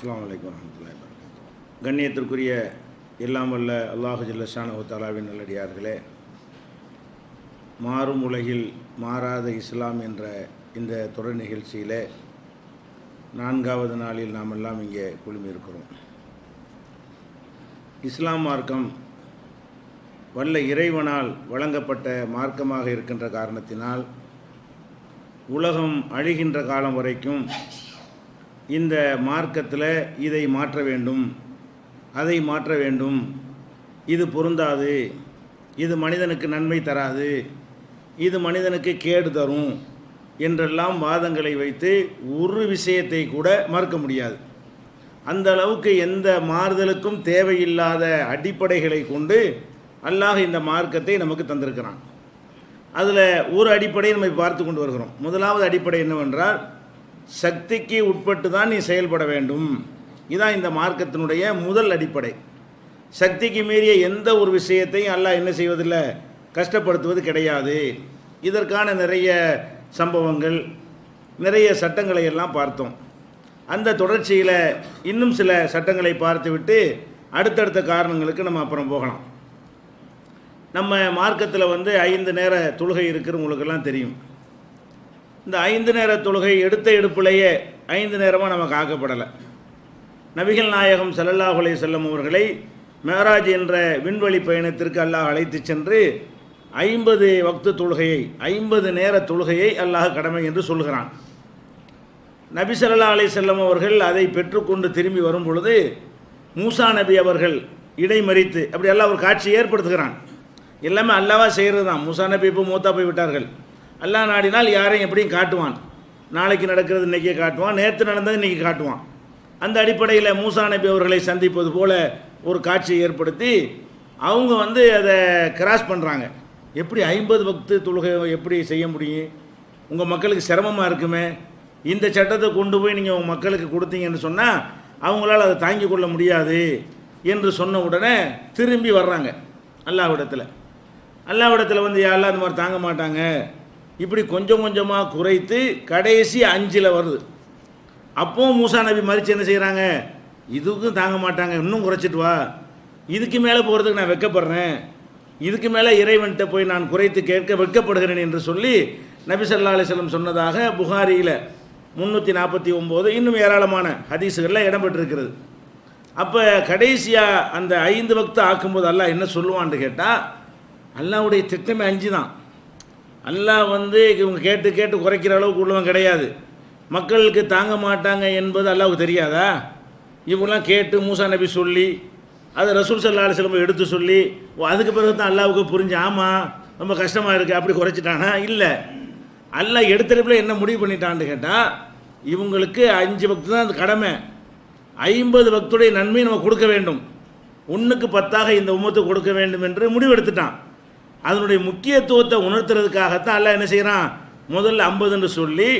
அஸ்ஸலாமு அலைக்கும் வரஹ்மத்துல்லாஹி வபரகாத்துஹு. கண்ணியத்திற்குரிய எல்லாம் வல்ல அல்லாஹு ஜல்ல ஷானஹு தஆலாவின் நல்லடியார்களே, மாறும் உலகில் மாறாத இஸ்லாம் என்ற இந்த தொடர் நிகழ்ச்சியிலே 4வது நாளில் நாம் எல்லாம் இங்கே குழுமியிருக்கிறோம். இஸ்லாம் மார்க்கம் வல்ல இறைவனால் வழங்கப்பட்ட மார்க்கமாக இருக்கின்ற காரணத்தினால் உலகம் அழிகின்ற காலம் வரைக்கும் இந்த மார்க்கத்தில் இதை மாற்ற வேண்டும், அதை மாற்ற வேண்டும், இது பொருந்தாது, இது மனிதனுக்கு நன்மை தராது, இது மனிதனுக்கு கேடு தரும் என்றெல்லாம் வாதங்களை வைத்து ஒரு விஷயத்தை கூட மறுக்க முடியாது. அந்த அளவுக்கு எந்த மாறுதலுக்கும் தேவையில்லாத அடிப்படைகளை கொண்டு அல்லாஹ் இந்த மார்க்கத்தை நமக்கு தந்திருக்கிறான். அதில் ஒரு அடிப்படையை நம்ம பார்த்து கொண்டு வருகிறோம். முதலாவது அடிப்படை என்னவென்றால், சக்திக்கு உட்பட்டு தான் நீ செயல்பட வேண்டும். இதுதான் இந்த மார்க்கத்தினுடைய முதல் அடிப்படை. சக்திக்கு மீறிய எந்த ஒரு விஷயத்தையும் அல்லாஹ் என்ன செய்வதில்லை, கஷ்டப்படுத்துவது கிடையாது. இதற்கான நிறைய சம்பவங்கள், நிறைய சட்டங்களை எல்லாம் பார்த்தோம். அந்த தொடர்ச்சியில் இன்னும் சில சட்டங்களை பார்த்துவிட்டு அடுத்தடுத்த காரணங்களுக்கு நம்ம அப்புறம் போகலாம். நம்ம மார்க்கத்தில் 5 நேர தொழுகை இருக்கிறவங்களுக்கெல்லாம் தெரியும். இந்த 5 நேர தொழுகை எடுத்த எடுப்பிலேயே 5 நேரமாக நமக்கு ஆக்கப்படலை. நபிகள் நாயகம் ஸல்லல்லாஹு அலைஹி வஸல்லம் அவர்களை மேராஜ் என்ற விண்வெளி பயணத்திற்கு அல்லாஹ் அழைத்து சென்று 50 வக்து தொழுகையை, 50 நேர தொழுகையை அல்லாஹ் கடமை என்று சொல்கிறான். நபி ஸல்லல்லாஹு அலைஹி வஸல்லம் அவர்கள் அதை பெற்றுக்கொண்டு திரும்பி வரும் பொழுது மூசா நபி அவர்கள் இடைமறித்து அப்படி அல்லாஹ் ஒரு காட்சி ஏற்படுத்துகிறான். எல்லாமே அல்லாஹ்வா செய்கிறது தான். மூசா நபி இப்போ மூத்தா போய் விட்டார்கள். அல்லாஹ் நாடினால் யாரையும் எப்படியும் காட்டுவான். நாளைக்கு நடக்கிறது இன்றைக்கே காட்டுவான், நேற்று நடந்தது இன்றைக்கி காட்டுவான். அந்த அடிப்படையில் மூசா நபி அவர்களை சந்திப்பது போல ஒரு காட்சியை ஏற்படுத்தி அவங்க அதை கிராஸ் பண்ணுறாங்க. எப்படி 50 வக்து தொழுகை எப்படி செய்ய முடியும்? உங்கள் மக்களுக்கு சிரமமாக இருக்குமே, இந்த சட்டத்தை கொண்டு போய் நீங்கள் உங்கள் மக்களுக்கு கொடுத்தீங்கன்னு சொன்னால் அவங்களால் அதை தாங்கிக் கொள்ள முடியாது என்று சொன்ன உடனே திரும்பி வர்றாங்க அல்லாஹ்விடத்தில். அல்லாஹ்விடத்தில் யாரெல்லாம் அந்த மாதிரி தாங்க மாட்டாங்க, இப்படி கொஞ்சம் கொஞ்சமாக குறைத்து கடைசி 5ல் வருது. அப்போவும் மூசா நபி மறித்து என்ன செய்கிறாங்க, இதுக்கும் தாங்க மாட்டாங்க, இன்னும் குறைச்சிட்டு வா, இதுக்கு மேலே போகிறதுக்கு நான் வெட்கப்படுறேன், இதுக்கு மேலே இறைவன்கிட்ட போய் நான் குறைத்து கேட்க வெட்கப்படுகிறேன் என்று சொல்லி நபி ஸல்லல்லாஹு அலைஹி வஸல்லம் சொன்னதாக புகாரியில் 349 இன்னும் ஏராளமான ஹதீஸுகளில் இடம்பெற்றிருக்கிறது. அப்போ கடைசியாக அந்த 5 வக்து ஆக்கும்போது அல்லாஹ் என்ன சொல்லுவான்னு கேட்டால், அல்லாஹ்வுடைய திட்டமே 5 தான். அல்லாஹ் இவங்க கேட்டு கேட்டு குறைக்கிற அளவுக்கு உள்ளவன் கிடையாது. மக்களுக்கு தாங்க மாட்டாங்க என்பது அல்லாஹ்வுக்கு தெரியாதா? இவங்களாம் கேட்டு மூசா நபி சொல்லி அதை ரசூல் ஸல்லல்லாஹு அலைஹி வஸல்லம் எடுத்து சொல்லி அதுக்கு பிறகு தான் அல்லாஹ்வுக்கு புரிஞ்சு, ஆமாம் ரொம்ப கஷ்டமாக இருக்குது அப்படி குறைச்சிட்டானா? இல்லை, அல்லாஹ் எடுத்தடுப்பில் என்ன முடிவு பண்ணிட்டான்னு கேட்டால், இவங்களுக்கு 5 வக்து தான் அந்த கடமை, 50 வக்துடைய நன்மை நம்ம கொடுக்க வேண்டும், 1க்கு 10ஆக இந்த உம்மத்துக்கு கொடுக்க வேண்டும் என்று முடிவெடுத்துட்டான். அதனுடைய முக்கியத்துவத்தை உணர்த்துறதுக்காகத்தான் அல்லாஹ் என்ன செய்கிறான், முதல்ல 50ன்னு சொல்லி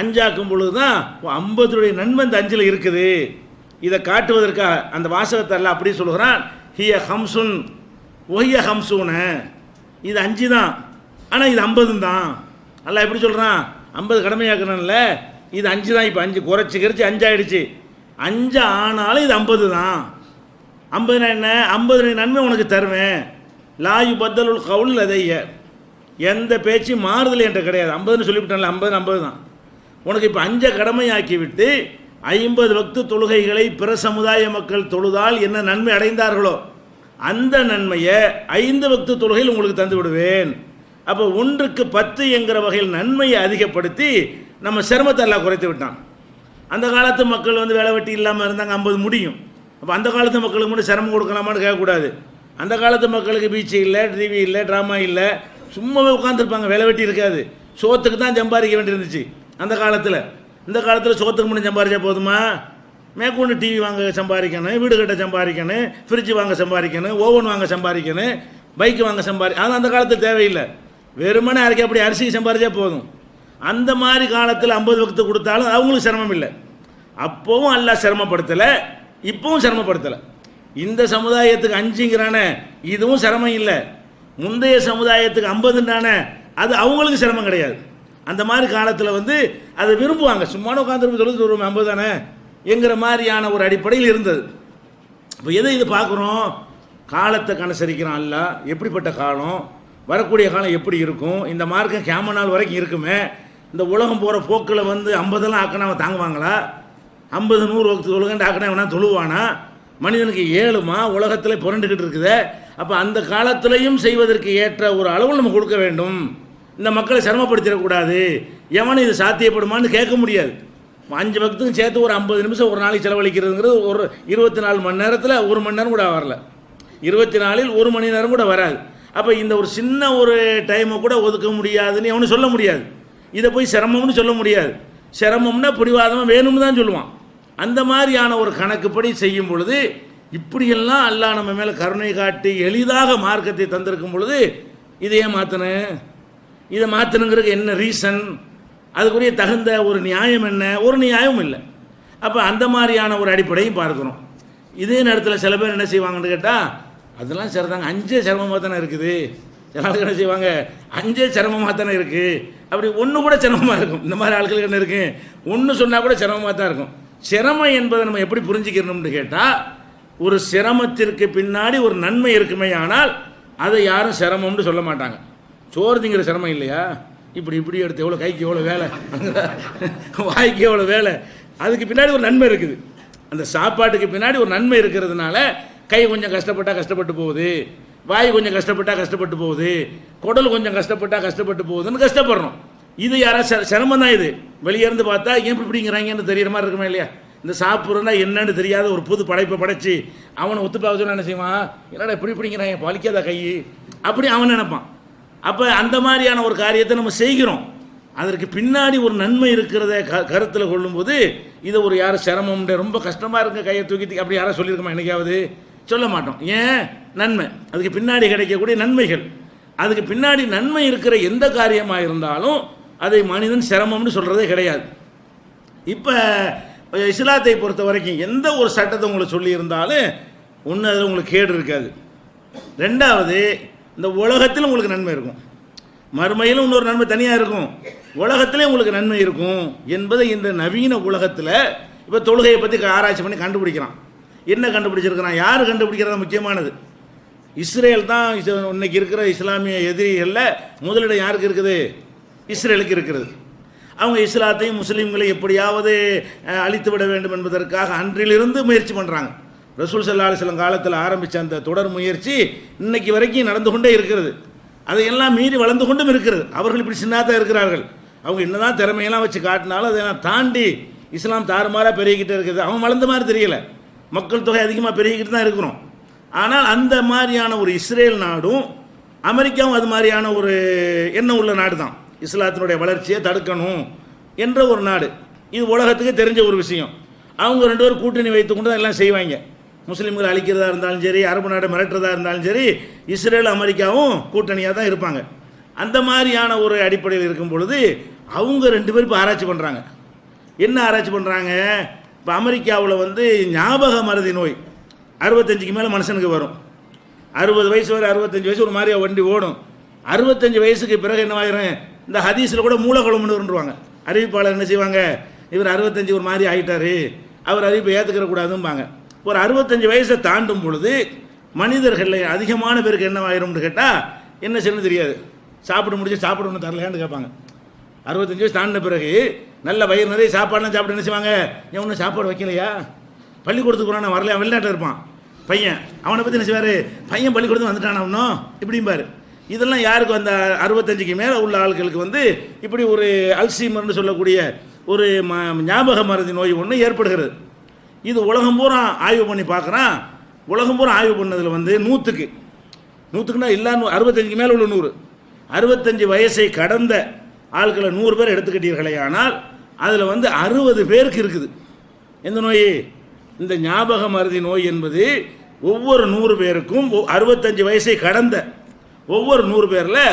5ஆக்கும் பொழுது தான் 50டைய நன்மை இந்த 5ல் இருக்குது. இதை காட்டுவதற்காக அந்த வாசகத்தை அல்லாஹ் அப்படி சொல்கிறான், ஹிய ஹம்சுன் ஒஹிய ஹம்சூன, இது 5 தான், ஆனால் இது 50 தான். அல்லாஹ் எப்படி சொல்கிறான், 50 கடமையாக்கணும்ல, இது 5 தான். இப்போ 5 குறைச்சி 5 ஆகிடுச்சு, 5 ஆனாலும் இது 50 தான். 50 என்ன, 50 நன்மை உனக்கு தருவேன். லாயு பத்தலுல் கவுல் அதைய, எந்த பேச்சு மாறுதல் என்ற கிடையாது. 50ன்னு சொல்லிவிட்டான்ல, 50 தான். உனக்கு இப்போ 5 கடமையாக்கி விட்டு 50 வக்து தொழுகைகளை பிற சமுதாய மக்கள் தொழுதால் என்ன நன்மை அடைந்தார்களோ அந்த நன்மையை 5 வக்து தொழுகையில் உங்களுக்கு தந்து விடுவேன். அப்போ 1க்கு 10 என்கிற வகையில் நன்மையை அதிகப்படுத்தி நம்ம சிரமத்தை எல்லாம் குறைத்து விட்டான். அந்த காலத்து மக்கள் வேலை வெட்டி இல்லாமல் இருந்தாங்க, 50 முடியும். அப்போ அந்த காலத்து மக்களுக்கு மட்டும் சிரமம் கொடுக்கலாமான்னு கேட்கக்கூடாது. அந்த காலத்து மக்களுக்கு பீச்சு இல்லை, டிவி இல்லை, ட்ராமா இல்லை, சும்மாவே உட்காந்துருப்பாங்க, வேலை வெட்டி இருக்காது, சோத்துக்கு தான் சம்பாதிக்க வேண்டியிருந்துச்சு அந்த காலத்தில். இந்த காலத்தில் சோத்துக்கு மட்டும் சம்பாதிச்சா போதுமா? மேற்கொண்டு டிவி வாங்க சம்பாதிக்கணும், வீடு கட்ட சம்பாதிக்கணும், ஃப்ரிட்ஜ் வாங்க சம்பாதிக்கணும், ஓவன் வாங்க சம்பாதிக்கணும், பைக்கு வாங்க அது அந்த காலத்தில் தேவையில்லை. வெறுமனே அரைக்க அப்படி அரிசிக்கு சம்பாதிச்சா போதும். அந்த மாதிரி காலத்தில் 50 வக்து கொடுத்தாலும் அவங்களுக்கு சிரமம் இல்லை. அப்போவும் அல்லாஹ் சிரமப்படுத்தலை, இப்போவும் சிரமப்படுத்தலை. இந்த சமுதாயத்துக்கு 5ங்கிறானே, இதுவும் சிரமம் இல்லை. முந்தைய சமுதாயத்துக்கு 50ன்றானே, அது அவங்களுக்கு சிரமம் கிடையாது. அந்த மாதிரி காலத்தில் அதை விரும்புவாங்க. சும்மான உட்காந்துருப்பு சொல்லுறது ஒரு 50 தானே, என்கிற மாதிரியான ஒரு அடிப்படையில் இருந்தது. இப்போ எதை இது பார்க்குறோம்? காலத்தை கனுசரிக்கிறான் அல்ல. எப்படிப்பட்ட காலம், வரக்கூடிய காலம் எப்படி இருக்கும், இந்த மார்க்கம் கியாமத் நாள் வரைக்கும் இருக்குமே. இந்த உலகம் போகிற போக்கில் வந்து 50 ஆக்கினா அவன் தாங்குவாங்களா? 50 100 வக்து தொழுகண்டு ஆக்கினா அவனா தொழுவானா? மனிதனுக்கு ஏழுமா? உலகத்தில் புரண்டுக்கிட்டு இருக்குது. அப்போ அந்த காலத்திலையும் செய்வதற்கு ஏற்ற ஒரு அளவு நம்ம கொடுக்க வேண்டும். இந்த மக்களை சிரமப்படுத்திடக்கூடாது. எவனும் இது சாத்தியப்படுமான்னு கேட்க முடியாது. 5 வக்துக்கும் சேர்த்து ஒரு 50 நிமிஷம் ஒரு நாளைக்கு செலவழிக்கிறதுங்கிறது ஒரு 24 மணி நேரத்தில் 1 மணி நேரம் கூட வரல. 24 1 மணி நேரம் கூட வராது. அப்போ இந்த ஒரு சின்ன ஒரு டைமை கூட ஒதுக்க முடியாதுன்னு எவனும் சொல்ல முடியாது. இதை போய் சிரமம்னு சொல்ல முடியாது. சிரமம்னா பிடிவாதமாக வேணும்னு தான் சொல்லுவான். அந்த மாதிரியான ஒரு கணக்குப்படி செய்யும் பொழுது இப்படியெல்லாம் அல்லாஹ் நம்ம மேலே கருணை காட்டி எளிதாக மார்க்கத்தை தந்திருக்கும் பொழுது இதை ஏன் மாற்றணும்? இதை மாற்றணுங்கிறதுக்கு என்ன ரீசன்? அதுக்குரிய தகுந்த ஒரு நியாயம் என்ன? ஒரு நியாயமும் இல்லை. அப்போ அந்த மாதிரியான ஒரு அடிப்படையும் பார்க்குறோம். இதே நேரத்தில் சில பேர் என்ன செய்வாங்கன்னு கேட்டால், அதெல்லாம் சரிதாங்க, 5 சிரமமாக தானே இருக்குது. சில ஆளுக்கு என்ன செய்வாங்க, 5 சிரமமாக தானே இருக்குது. அப்படி ஒன்று கூட சிரமமாக இருக்கும். இந்த மாதிரி ஆட்களுக்கு என்ன இருக்குது, ஒன்று சொன்னால் கூட சிரமமாக தான் இருக்கும். சிரமம் என்பதை நம்ம எப்படி புரிஞ்சுக்கணும்னு கேட்டால், ஒரு சிரமத்திற்கு பின்னாடி ஒரு நன்மை இருக்குமே, ஆனால் அதை யாரும் சிரமம்னு சொல்ல மாட்டாங்க. சோறு திங்கிற சிரமம் இல்லையா, இப்படி இப்படி எடுத்து எவ்வளோ கைக்கு எவ்வளோ வேலை, வாய்க்கு எவ்வளோ வேலை, அதுக்கு பின்னாடி ஒரு நன்மை இருக்குது. அந்த சாப்பாட்டுக்கு பின்னாடி ஒரு நன்மை இருக்கிறதுனால கை கொஞ்சம் கஷ்டப்பட்டால் கஷ்டப்பட்டு போகுது, வாய் கொஞ்சம் கஷ்டப்பட்டால் கஷ்டப்பட்டு போகுது, குடல் கொஞ்சம் கஷ்டப்பட்டால் கஷ்டப்பட்டு போகுதுன்னு கஷ்டப்படுறோம். இது யாராவது சிரமம் தான். இது வெளியே இருந்து பார்த்தா ஏன் இப்படிங்கிறாங்கன்னு தெரிகிற மாதிரி இருக்குமா இல்லையா? இந்த சாப்பிட்றதுனா என்னன்னு தெரியாத ஒரு புது படைப்பை படைச்சி அவனை ஒத்துப்பாக என்ன செய்வான், என்னடா இப்படி இப்படிங்கிறாங்க, பழிக்காத கை, அப்படி அவன் நினைப்பான். அப்போ அந்த மாதிரியான ஒரு காரியத்தை நம்ம செய்கிறோம். அதற்கு பின்னாடி ஒரு நன்மை இருக்கிறத கருத்தில் கொள்ளும்போது இதை ஒரு யாரும் சிரமம் ரொம்ப கஷ்டமாக இருக்க கையை தூக்கி அப்படி யாரும் சொல்லியிருக்கோமா? என்னைக்காவது சொல்ல மாட்டோம். ஏன்? நன்மை, அதுக்கு பின்னாடி கிடைக்கக்கூடிய நன்மைகள், அதுக்கு பின்னாடி நன்மை இருக்கிற எந்த காரியமாக இருந்தாலும் அதை மனிதன் சிரமம்னு சொல்கிறதே கிடையாது. இப்போ இஸ்லாத்தை பொறுத்த வரைக்கும் எந்த ஒரு சட்டத்தை உங்களுக்கு சொல்லியிருந்தாலும் ஒன்று அதில் உங்களுக்கு கேடு இருக்காது. ரெண்டாவது, இந்த உலகத்தில் உங்களுக்கு நன்மை இருக்கும், மறுமையிலும் இன்னொரு நன்மை தனியாக இருக்கும், உலகத்திலே உங்களுக்கு நன்மை இருக்கும் என்பதை இந்த நவீன உலகத்தில் இப்போ தொழுகையை பற்றி ஆராய்ச்சி பண்ணி கண்டுபிடிக்கிறான். என்ன கண்டுபிடிச்சிருக்கிறான்? யார் கண்டுபிடிக்கிறதா முக்கியமானது? இஸ்ரேல் தான். இன்னைக்கு இருக்கிற இஸ்லாமிய எதிரிகளில் முதலிடம் யாருக்கு இருக்குது? இஸ்ரேலுக்கு இருக்கிறது. அவங்க இஸ்லாத்தையும் முஸ்லீம்களையும் எப்படியாவது அழித்து விட வேண்டும் என்பதற்காக அன்றிலிருந்து முயற்சி பண்ணுறாங்க. ரசூல் ஸல்லல்லாஹு அலைஹி வஸல்லம் காலத்தில் ஆரம்பித்த அந்த தொடர் முயற்சி இன்னைக்கு வரைக்கும் நடந்து கொண்டே இருக்கிறது. அதையெல்லாம் மீறி வளர்ந்து கொண்டும் இருக்கிறது. அவர்கள் இப்படி சின்னதாக இருக்கிறார்கள். அவங்க என்னதான் திறமையெல்லாம் வச்சு காட்டினாலும் அதெல்லாம் தாண்டி இஸ்லாம் தாறுமாறாக பெருகிக்கிட்டே இருக்குது. அவன் வளர்ந்த மாதிரி தெரியல, மக்கள் தொகை அதிகமாக பெருகிக்கிட்டு தான் இருக்கிறோம். ஆனால் அந்த மாதிரியான ஒரு இஸ்ரேல் நாடும் அமெரிக்காவும் அது மாதிரியான ஒரு எண்ணம் உள்ள நாடு தான். இஸ்லாத்தினுடைய வளர்ச்சியை தடுக்கணும் என்ற ஒரு நாடு. இது உலகத்துக்கு தெரிஞ்ச ஒரு விஷயம். அவங்க 2 பேரும் கூட்டணி வைத்து கொண்டு தான் எல்லாம் செய்வாங்க. முஸ்லீம்களை அழிக்கிறதா இருந்தாலும் சரி, அரபு நாடு மிரட்டுறதா இருந்தாலும் சரி, இஸ்ரேல் அமெரிக்காவும் கூட்டணியாக தான் இருப்பாங்க. அந்த மாதிரியான ஒரு அடிப்படையில் இருக்கும் பொழுது அவங்க 2 பேரும் இப்போ ஆராய்ச்சி பண்ணுறாங்க. என்ன ஆராய்ச்சி பண்ணுறாங்க? இப்போ அமெரிக்காவில் வந்து ஞாபக மறதி நோய் 65க்கு மேலே மனுஷனுக்கு வரும். 60 வயசு வரை 65 வயசு ஒரு மாதிரி வண்டி ஓடும். 65 வயசுக்கு பிறகு என்னவாயிரும்? இந்த ஹதீஸில் கூட மூலகுழம்புன்னுருவாங்க. அறிவிப்பாளர் என்ன செய்வாங்க? இவர் 65 ஒரு மாதிரி ஆகிட்டாரு, அவர் அறிவிப்பை ஏற்றுக்கிற கூடாதும்பாங்க. ஒரு 65 வயசை தாண்டும் பொழுது மனிதர்களில் அதிகமான பேருக்கு என்னவாயிரும்னு கேட்டால் என்ன செய்யணும்னு தெரியாது. சாப்பிட முடிச்சு சாப்பிட ஒன்று தரலையான்னு கேட்பாங்க. 65 வயசு தாண்டின பிறகு நல்ல வயிறு நிறைய சாப்பாடுலாம் சாப்பிட என்ன செய்வாங்க? ஏன் ஒன்றும் சாப்பாடு வைக்கலையா? பள்ளிக்கூடத்துக்கு போகிறான், நான் வரலையா, வெளிநாட்டில் இருப்பான் பையன், அவனை பற்றி என்ன செய்வார்? பையன் பள்ளிக்கூடத்து வந்துட்டான் அவனும் இப்படிம்பார். இதெல்லாம் யாருக்கு? அந்த 65க்கு மேலே உள்ள ஆட்களுக்கு வந்து இப்படி ஒரு அல்சீமர்னு சொல்லக்கூடிய ஒரு ஞாபக மறதி நோய் ஒன்று ஏற்படுகிறது. இது உலகம் பூரா ஆய்வு பண்ணி பார்க்குறான். உலகம் பூரா ஆய்வு பண்ணதில் வந்து 100க்குன்னா இல்லை 65க்கு மேலே உள்ள 100, 65 வயசை கடந்த ஆட்களை 100 பேர் எடுத்துக்கிட்டீர்களே, ஆனால் அதில் வந்து 60 பேருக்கு இருக்குது. எந்த நோய்? இந்த ஞாபக மறதி நோய் என்பது ஒவ்வொரு 100 பேருக்கும் 65 வயசை கடந்த ஒவ்வொரு 100 பேரில்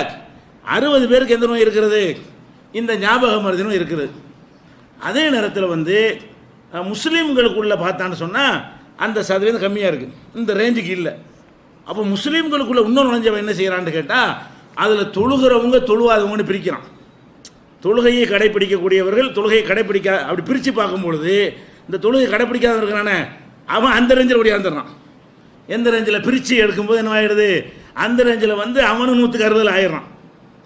60 பேருக்கு எந்த நோய் இருக்கிறது? இந்த ஞாபக மறதி நோய் இருக்கிறது. அதே நேரத்தில் வந்து முஸ்லீம்களுக்குள்ளே பார்த்தான்னு சொன்னால் அந்த சதவீதம் கம்மியாக இருக்குது, இந்த ரேஞ்சுக்கு இல்லை. அப்போ முஸ்லீம்களுக்குள்ளே இன்னொரு நுழைஞ்சவன் என்ன செய்கிறான்னு கேட்டால் அதில் தொழுகிறவங்க தொழுவாதவங்கன்னு பிரிக்கிறான். தொழுகையை கடைப்பிடிக்கக்கூடியவர்கள், தொழுகையை கடைப்பிடிக்க அப்படி பிரித்து பார்க்கும் பொழுது இந்த தொழுகை கடைப்பிடிக்காத இருக்கிறானே அவன் அந்த ரேஞ்சில் ஓடியாந்துடுறான். எந்த ரேஞ்சில் பிரித்து எடுக்கும்போது என்ன ஆகிடுது, அந்த ரேஞ்சில் வந்து அவனும் 160 ஆயிடுறான்.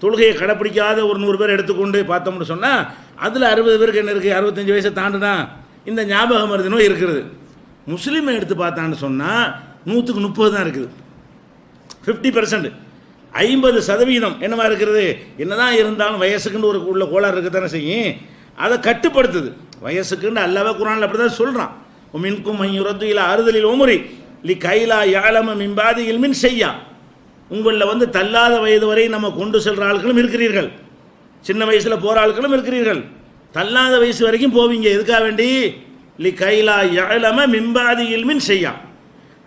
தொழுகையை கடைப்பிடிக்காத ஒரு 100 பேர் எடுத்துக்கொண்டு பார்த்தோம்னு சொன்னால் அதில் 60 பேருக்கு என்ன இருக்குது, 65 வயசை தாண்டுனா இந்த ஞாபக மருதி நோய் இருக்கிறது. முஸ்லீமை எடுத்து பார்த்தான்னு சொன்னால் 100க்கு 30 தான் இருக்குது, 50%. 50% என்னவா இருக்கிறது, என்னதான் இருந்தாலும் வயசுக்குன்னு ஒரு உள்ள கோளாறு இருக்க தானே செய்யும், அதை கட்டுப்படுத்துது. வயசுக்குன்னு அல்லாஹ் குர்ஆனில் அப்படி தான் சொல்கிறான், மின்கும் மையுரத்து இலா அறுதலில் உமுரி லி கைலா யாலம மின்பாதி இல்மின் செய்யா. உங்களில் வந்து தள்ளாத வயது வரை நம்ம கொண்டு செல்கிற ஆட்களும் இருக்கிறீர்கள், சின்ன வயசில் போகிற ஆட்களும் இருக்கிறீர்கள், தள்ளாத வயசு வரைக்கும் போவீங்க. எதுக்காக வேண்டி, லி கைலா யாலம மின்பாதி இல்மின் செய்யா,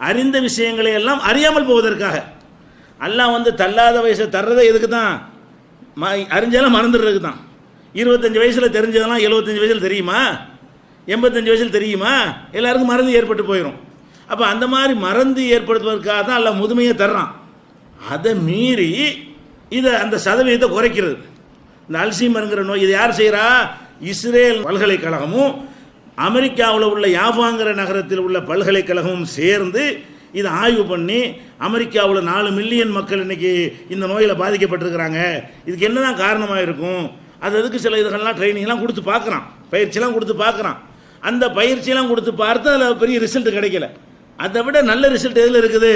அறிந்த விஷயங்களை எல்லாம் அறியாமல் போவதற்காக. அல்லாஹ் வந்து தள்ளாத வயசை தர்றதை எதுக்கு தான், அறிஞ்சாலும் மறந்துடுறதுக்கு தான். 25 வயசில் தெரிஞ்சதெல்லாம் 75 வயசில் தெரியுமா, 85 வயசில் தெரியுமா, எல்லாருக்கும் மறந்து ஏற்பட்டு போயிடும். அப்போ அந்த மாதிரி மறந்து ஏற்படுத்துவதற்காக தான் அல்லாஹ் முதுமையை தர்றான். அதை மீறி இதை அந்த சதவீதத்தை குறைக்கிறது. இந்த அல்சீமருங்கிற நோய் இதை யார் செய்கிறா, இஸ்ரேல் பல்கலைக்கழகமும் அமெரிக்காவில் உள்ள யாபாங்கிற நகரத்தில் உள்ள பல்கலைக்கழகமும் சேர்ந்து இதை ஆய்வு பண்ணி அமெரிக்காவில் 4 மில்லியன் மக்கள் இன்றைக்கி இந்த நோயில் பாதிக்கப்பட்டிருக்கிறாங்க. இதுக்கு என்ன தான் காரணமாக இருக்கும், அதுக்கு சில இதுகள்லாம் ட்ரைனிங்லாம் கொடுத்து பார்க்குறான், பயிற்சியெலாம் கொடுத்து பார்க்குறான். அந்த பயிற்சியெல்லாம் கொடுத்து பார்த்து அதில் பெரிய ரிசல்ட் கிடைக்கல. அதை விட நல்ல ரிசல்ட் எதில் இருக்குது,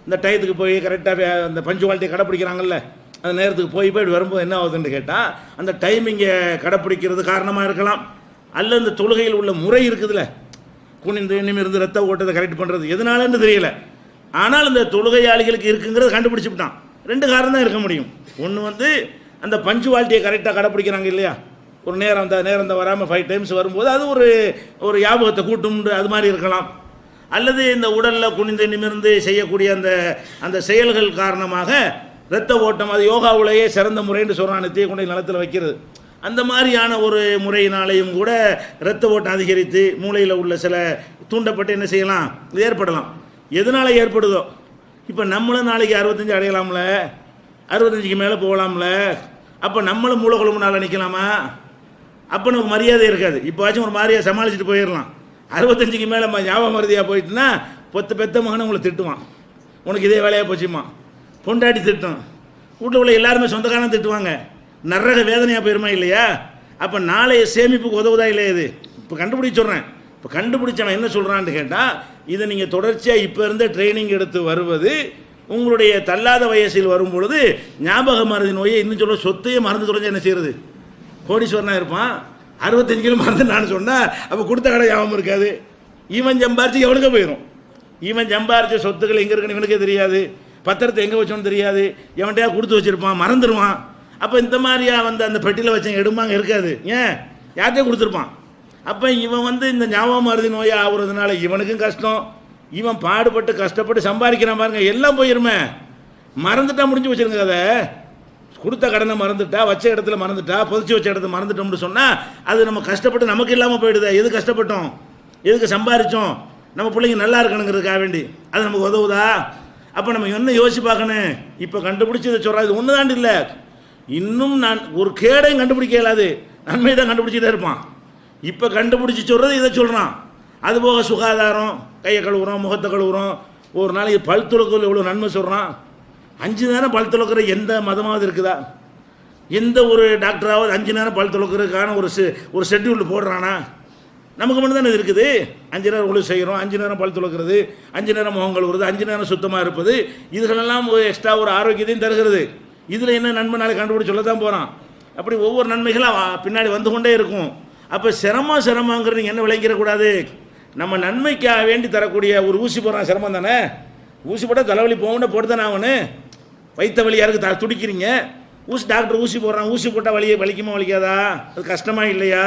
இந்த டயத்துக்கு போய் கரெக்டாக அந்த பஞ்சுவாலிட்டியை கடைப்பிடிக்கிறாங்கல்ல, அந்த நேரத்துக்கு போய் வரும்போது என்ன ஆகுதுன்னு கேட்டால் அந்த டைமிங்கை கடைப்பிடிக்கிறது காரணமாக இருக்கலாம். அல்ல இந்த தொழுகையில் உள்ள முறை இருக்குதுல்ல, குனிந்து நிமிர்ந்து ரத்த ஓட்டத்தை கரெக்ட் பண்ணுறது எதனாலன்னு தெரியல. ஆனால் இந்த தொழுகையாளிகளுக்கு இருக்குங்கிறத கண்டுபிடிச்சிவிட்டான். 2 காரணம் தான் இருக்க முடியும். ஒன்று வந்து அந்த பஞ்சுவாலிட்டியை கரெக்டாக கடைப்பிடிக்கிறாங்க இல்லையா, ஒரு நேரம் அந்த நேரம் தான் வராமல் 5 டைம்ஸ் வரும்போது அது ஒரு ஞாபகத்தை கூட்டும், அது மாதிரி இருக்கலாம். அல்லது இந்த உடலில் குனிந்து நிமிர்ந்து செய்யக்கூடிய அந்த செயல்கள் காரணமாக இரத்த ஓட்டம், அது யோகாவுலேயே சிறந்த முறைன்னு சொல்கிறான், நெத்தியை கொண்டு நிலத்தில் வைக்கிறது, அந்த மாதிரியான ஒரு முறையினாலேயும் கூட இரத்த ஓட்டம் அதிகரித்து மூளையில் உள்ள சில தூண்டப்பட்டு என்ன செய்யலாம், இது ஏற்படலாம். எதனால் ஏற்படுதோ, இப்போ நம்மளும் நாளைக்கு 65 அடையலாம்ல, 65க்கு மேலே போகலாம்ல, அப்போ நம்மளும் மூளை கொழும்புனால நிற்கலாமா, அப்போ நமக்கு மரியாதை இருக்காது. இப்போச்சும் ஒரு மாதிரியாக சமாளிச்சுட்டு போயிடலாம். 65க்கு மேலே ஞாபகம் மருதியாக போயிட்டுன்னா பெத்த மகனை உங்களை திட்டுவான், உனக்கு இதே வேலையாக போச்சுமா, பொண்டாட்டி திட்டம், வீட்டில் உள்ள எல்லாருமே சொந்தக்காரன் திட்டுவாங்க, நரக வேதனையாக போயிருமா இல்லையா. அப்போ நாளைய சேமிப்புக்கு உதவுதா இல்லையா இது. இப்போ கண்டுபிடிச்சு சொல்கிறேன், இப்போ கண்டுபிடிச்சவன் என்ன சொல்கிறான்னு கேட்டால், இதை நீங்கள் தொடர்ச்சியாக இப்போ இருந்தே ட்ரைனிங் எடுத்து வருவது உங்களுடைய தள்ளாத வயசில் வரும் பொழுது ஞாபக மருதி நோயை இன்னும் சொல்ல சொத்தையே மறந்து தொலைஞ்சா என்ன செய்கிறது, கோடீஸ்வரனாக இருப்பான். 65 கிலோ மறந்து நான் சொன்னால் அப்போ கொடுத்த கடை ஞாபகம் இருக்காது. இவன் சம்பாரிச்சு எவனுக்கு போயிடும், இவன் சம்பாரிச்ச சொத்துக்கள் எங்கே இருக்குன்னு இவனுக்கே தெரியாது, பத்திரத்தை எங்கே வச்சோன்னு தெரியாது, எவன்கிட்டயா கொடுத்து வச்சுருப்பான், மறந்துடுவான். அப்போ இந்த மாதிரியா வந்து அந்த பெட்டியில் வச்சவங்க எடுமாங்க இருக்காது, ஏன் யார்கிட்டே கொடுத்துருப்பான். அப்போ இவன் வந்து இந்த ஞாபக மருதி நோயை ஆகுறதுனால இவனுக்கும் கஷ்டம், இவன் பாடுபட்டு கஷ்டப்பட்டு சம்பாதிக்கிறான் பாருங்க, எல்லாம் போயிருமே. மறந்துட்டா முடிஞ்சு வச்சுருங்க, அதை கொடுத்த கடனை மறந்துட்டா, வச்ச இடத்துல மறந்துட்டா, பொதிச்சு வச்ச இடத்துல மறந்துட்டோம்னு சொன்னால் அது நம்ம கஷ்டப்பட்டு நமக்கு இல்லாமல் போயிடுது. எது கஷ்டப்பட்டோம், எதுக்கு சம்பாதிச்சோம், நம்ம பிள்ளைங்க நல்லா இருக்கணுங்கிறதுக்காக வேண்டி, அது நமக்கு உதவுதா. அப்போ நம்ம என்ன யோசிச்சு பார்க்கணும், இப்போ கண்டுபிடிச்சதை சொல்கிறா, இது ஒன்று தாண்டி இல்லை, இன்னும் நான் ஒரு கேடையும் கண்டுபிடிக்க இயலாது, நன்மை தான் கண்டுபிடிச்சிட்டே இருப்பான். இப்போ கண்டுபிடிச்சி சொல்கிறது இதை சொல்கிறான். அதுபோக சுகாதாரம், கையை கழுவுறோம், முகத்தை கழுவுறோம், ஒரு நாளைக்கு பல் துளக்குள்ள எவ்வளோ நன்மை சொல்கிறான். 5 நேரம் பல் துளக்குற எந்த மதமாவது இருக்குதா, எந்த ஒரு டாக்டராவது 5 நேரம் பல் துளக்குறதுக்கான ஒரு ஷெட்யூல் போடுறானா, நமக்கு மட்டும் தானே இருக்குது. 5 நேரம் ஒழுங்கு செய்கிறோம், 5 நேரம் பல் துளக்குறது, 5 நேரம் முகம் கழுவுறது, 5 நேரம் சுத்தமாக இருப்பது, இதுகளெல்லாம் எக்ஸ்ட்ரா ஒரு ஆரோக்கியத்தையும் தருகிறது. இதில் என்ன நன்மை நாளை கண்டுபிடிச்சி சொல்ல தான் போகிறான். அப்படி ஒவ்வொரு நன்மைகளாக பின்னாடி வந்து கொண்டே இருக்கும். அப்போ சிரமங்கிறது நீங்கள் என்ன விளங்கிடக்கூடாது, நம்ம நன்மைக்காக வேண்டி தரக்கூடிய ஒரு ஊசி போடுறான், சிரமம் தானே. ஊசி போட்டால் தலைவலி போகணும்னா போட்டு தானே ஆகணும். வைத்த வலி யாருக்கு துடிக்கிறீங்க, டாக்டர் ஊசி போடுறான், ஊசி போட்டால் வலிக்குமா வலிக்காதா, அது கஷ்டமா இல்லையா,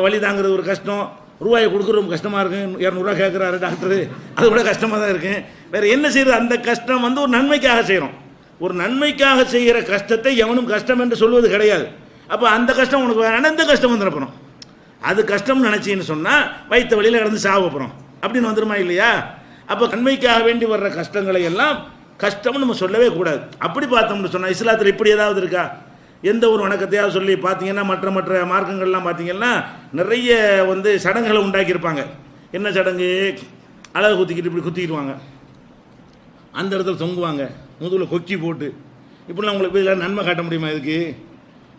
வலி தாங்கிறது ஒரு கஷ்டம், ரூபாயை கொடுக்குறது கஷ்டமாக இருக்கும், 200 ரூபா கேட்குறாரு டாக்டரு, அது கூட கஷ்டமாக தான் இருக்குது. வேறு என்ன செய்யுது, அந்த கஷ்டம் வந்து ஒரு நன்மைக்காக செய்கிறோம். ஒரு நன்மைக்காக செய்கிற கஷ்டத்தை எவனும் கஷ்டம் என்று சொல்வது கிடையாது. அப்போ அந்த கஷ்டம் உனக்கு வேணாம், இந்த கஷ்டம் வந்துடப்போம், அது கஷ்டம்னு நினச்சின்னு சொன்னால் வைத்த வழியில் கடந்து சாவப்போகிறோம் அப்படின்னு வந்துடுமா இல்லையா. அப்போ நன்மைக்காக வேண்டி வர்ற கஷ்டங்களை எல்லாம் கஷ்டம்னு நம்ம சொல்லவே கூடாது. அப்படி பார்த்தோம்னு சொன்னால் இஸ்லாத்தில் இப்படி ஏதாவது இருக்கா, எந்த ஒரு வணக்கத்தையாவது சொல்லி பார்த்தீங்கன்னா மற்ற மற்ற மார்க்கங்கள்லாம் பார்த்தீங்கன்னா நிறைய வந்து சடங்குகளை உண்டாக்கியிருப்பாங்க. என்ன சடங்கு? அழகு குத்திக்கிட்டு இப்படி குத்திக்கிடுவாங்க, அந்த இடத்துல தொங்குவாங்க, முதுகில் கொக்கி போட்டு. இப்படிலாம் உங்களுக்கு இதில் நன்மை காட்ட முடியுமா? இதுக்கு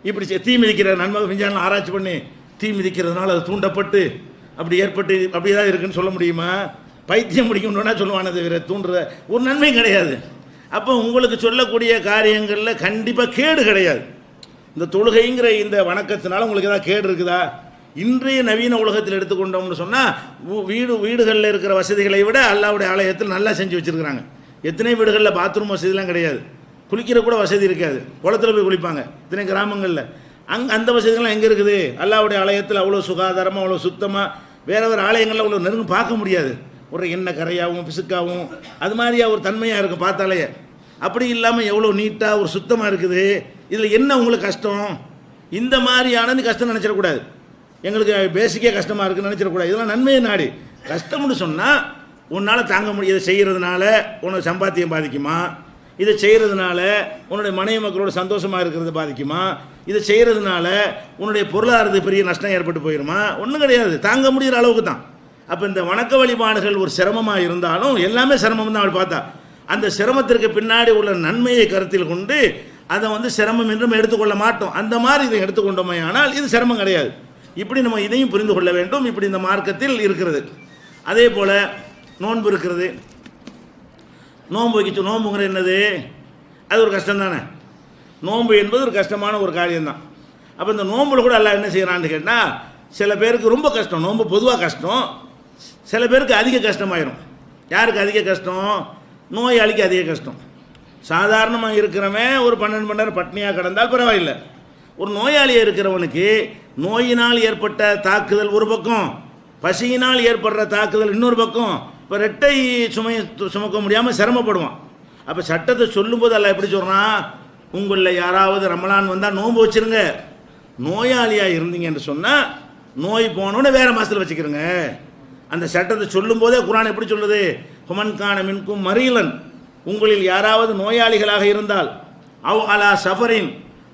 இப்படி தீ மிதிக்கிற நன்மை விஞ்ஞானம் ஆராய்ச்சி பண்ணி தீ மிதிக்கிறதுனால அது தூண்டப்பட்டு அப்படி ஏற்பட்டு அப்படி தான் இருக்குன்னு சொல்ல முடியுமா? பைத்தியம் முடிக்கணும்னா சொல்லுவானே தவிர தூண்டுற ஒரு நன்மையும் கிடையாது. அப்போ உங்களுக்கு சொல்லக்கூடிய காரியங்களில் கண்டிப்பாக கேடு கிடையாது. இந்த தொழுகைங்கிற இந்த வணக்கத்தினால உங்களுக்கு ஏதாவது கேடு இருக்குதா? இன்றைய நவீன உலகத்தில் எடுத்துக்கொண்டோம்னு சொன்னால் வீடுகளில் இருக்கிற வசதிகளை விட அல்லாஹ்வுடைய ஆலயத்தில் நல்லா செஞ்சு வச்சுருக்கிறாங்க. எத்தனை வீடுகளில் பாத்ரூம் வசதிலாம் கிடையாது, குளிக்கிற கூட வசதி இருக்காது, குளத்தில் போய் குளிப்பாங்க இத்தனை கிராமங்களில். அந்த வசதிகள்லாம் எங்கே இருக்குது? அல்லாஹ்வுடைய ஆலயத்தில் அவ்வளோ சுகாதாரமாக அவ்வளோ சுத்தமாக வேறு ஆலயங்களில் அவ்வளோ நெருங்க பார்க்க முடியாது. ஒரு எண்ணெய் கரையாகவும் பிசுக்காகவும் அது மாதிரியா ஒரு தன்மையாக இருக்கும் பார்த்தாலே. அப்படி இல்லாமல் எவ்வளோ நீட்டாக ஒரு சுத்தமாக இருக்குது. இதில் என்ன உங்களுக்கு கஷ்டம்? இந்த மாதிரியான கஷ்டம் நினச்சிடக்கூடாது. எங்களுக்கு பேசிக்கே கஷ்டமாக இருக்குன்னு நினச்சிடக்கூடாது. இதெல்லாம் நன்மையை நாடி. கஷ்டம்னு சொன்னால் உன்னால் தாங்க முடியும். இதை செய்கிறதுனால உனக்கு சம்பாத்தியம் பாதிக்குமா? இதை செய்கிறதுனால உன்னுடைய மனைவி மக்களோட சந்தோஷமாக இருக்கிறது பாதிக்குமா? இதை செய்கிறதுனால உன்னுடைய பொருளாதாரத்துக்கு பெரிய நஷ்டம் ஏற்பட்டு போயிடுமா? ஒன்றும் கிடையாது, தாங்க முடிகிற அளவுக்கு தான். அப்போ இந்த வணக்க வழிபாடுகள் ஒரு சிரமமாக இருந்தாலும் எல்லாமே சிரமம் தான். அவர் பார்த்தா அந்த சிரமத்திற்கு பின்னாடி உள்ள நன்மையை கருத்தில் கொண்டு அதை வந்து சிரமம் என்றும் எடுத்துக்கொள்ள மாட்டோம். அந்த மாதிரி இதை எடுத்துக்கொண்டோமே ஆனால் இது சிரமம் கிடையாது. இப்படி நம்ம இதையும் புரிந்து கொள்ள வேண்டும். இப்படி இந்த மார்க்கத்தில் இருக்கிறது. அதே போல் நோன்பு இருக்கிறது. நோன்பு வைக்க நோன்புங்கிற என்னது? அது ஒரு கஷ்டம் தானே. நோன்பு என்பது ஒரு கஷ்டமான ஒரு காரியம்தான். அப்போ இந்த நோம்பில் கூட எல்லாம் என்ன செய்கிறான்னு கேட்டால், சில பேருக்கு ரொம்ப கஷ்டம். நோன்பு பொதுவாக கஷ்டம், சில பேருக்கு அதிக கஷ்டமாயிரும். யாருக்கு அதிக கஷ்டம்? நோயாளிக்கு அதிக கஷ்டம். சாதாரணமாக இருக்கிறவன் ஒரு 12 மணி நேரம் பட்னியாக கிடந்தால் பரவாயில்லை. ஒரு நோயாளியாக இருக்கிறவனுக்கு நோயினால் ஏற்பட்ட தாக்குதல் ஒரு பக்கம், பசியினால் ஏற்படுற தாக்குதல் இன்னொரு பக்கம். இப்போ ரெட்டை சுமையை சுமக்க முடியாமல் சிரமப்படுவான். அப்போ சட்டத்தை சொல்லும்போது எல்லாம் எப்படி சொல்கிறான்? உங்களில் யாராவது ரமலான் வந்தால் நோன்பு வச்சுருங்க. நோயாளியாக இருந்தீங்க என்று சொன்னால் நோய் போனோன்னு வேறு மாதத்தில் வச்சுக்கிறோங்க. அந்த சட்டத்தை சொல்லும்போதே குர்ஆன் எப்படி சொல்லுது? ஹுமன்கான மின்கும் மரீலன், உங்களில் யாராவது நோயாளிகளாக இருந்தால், அவ் அலா சஃபரின்,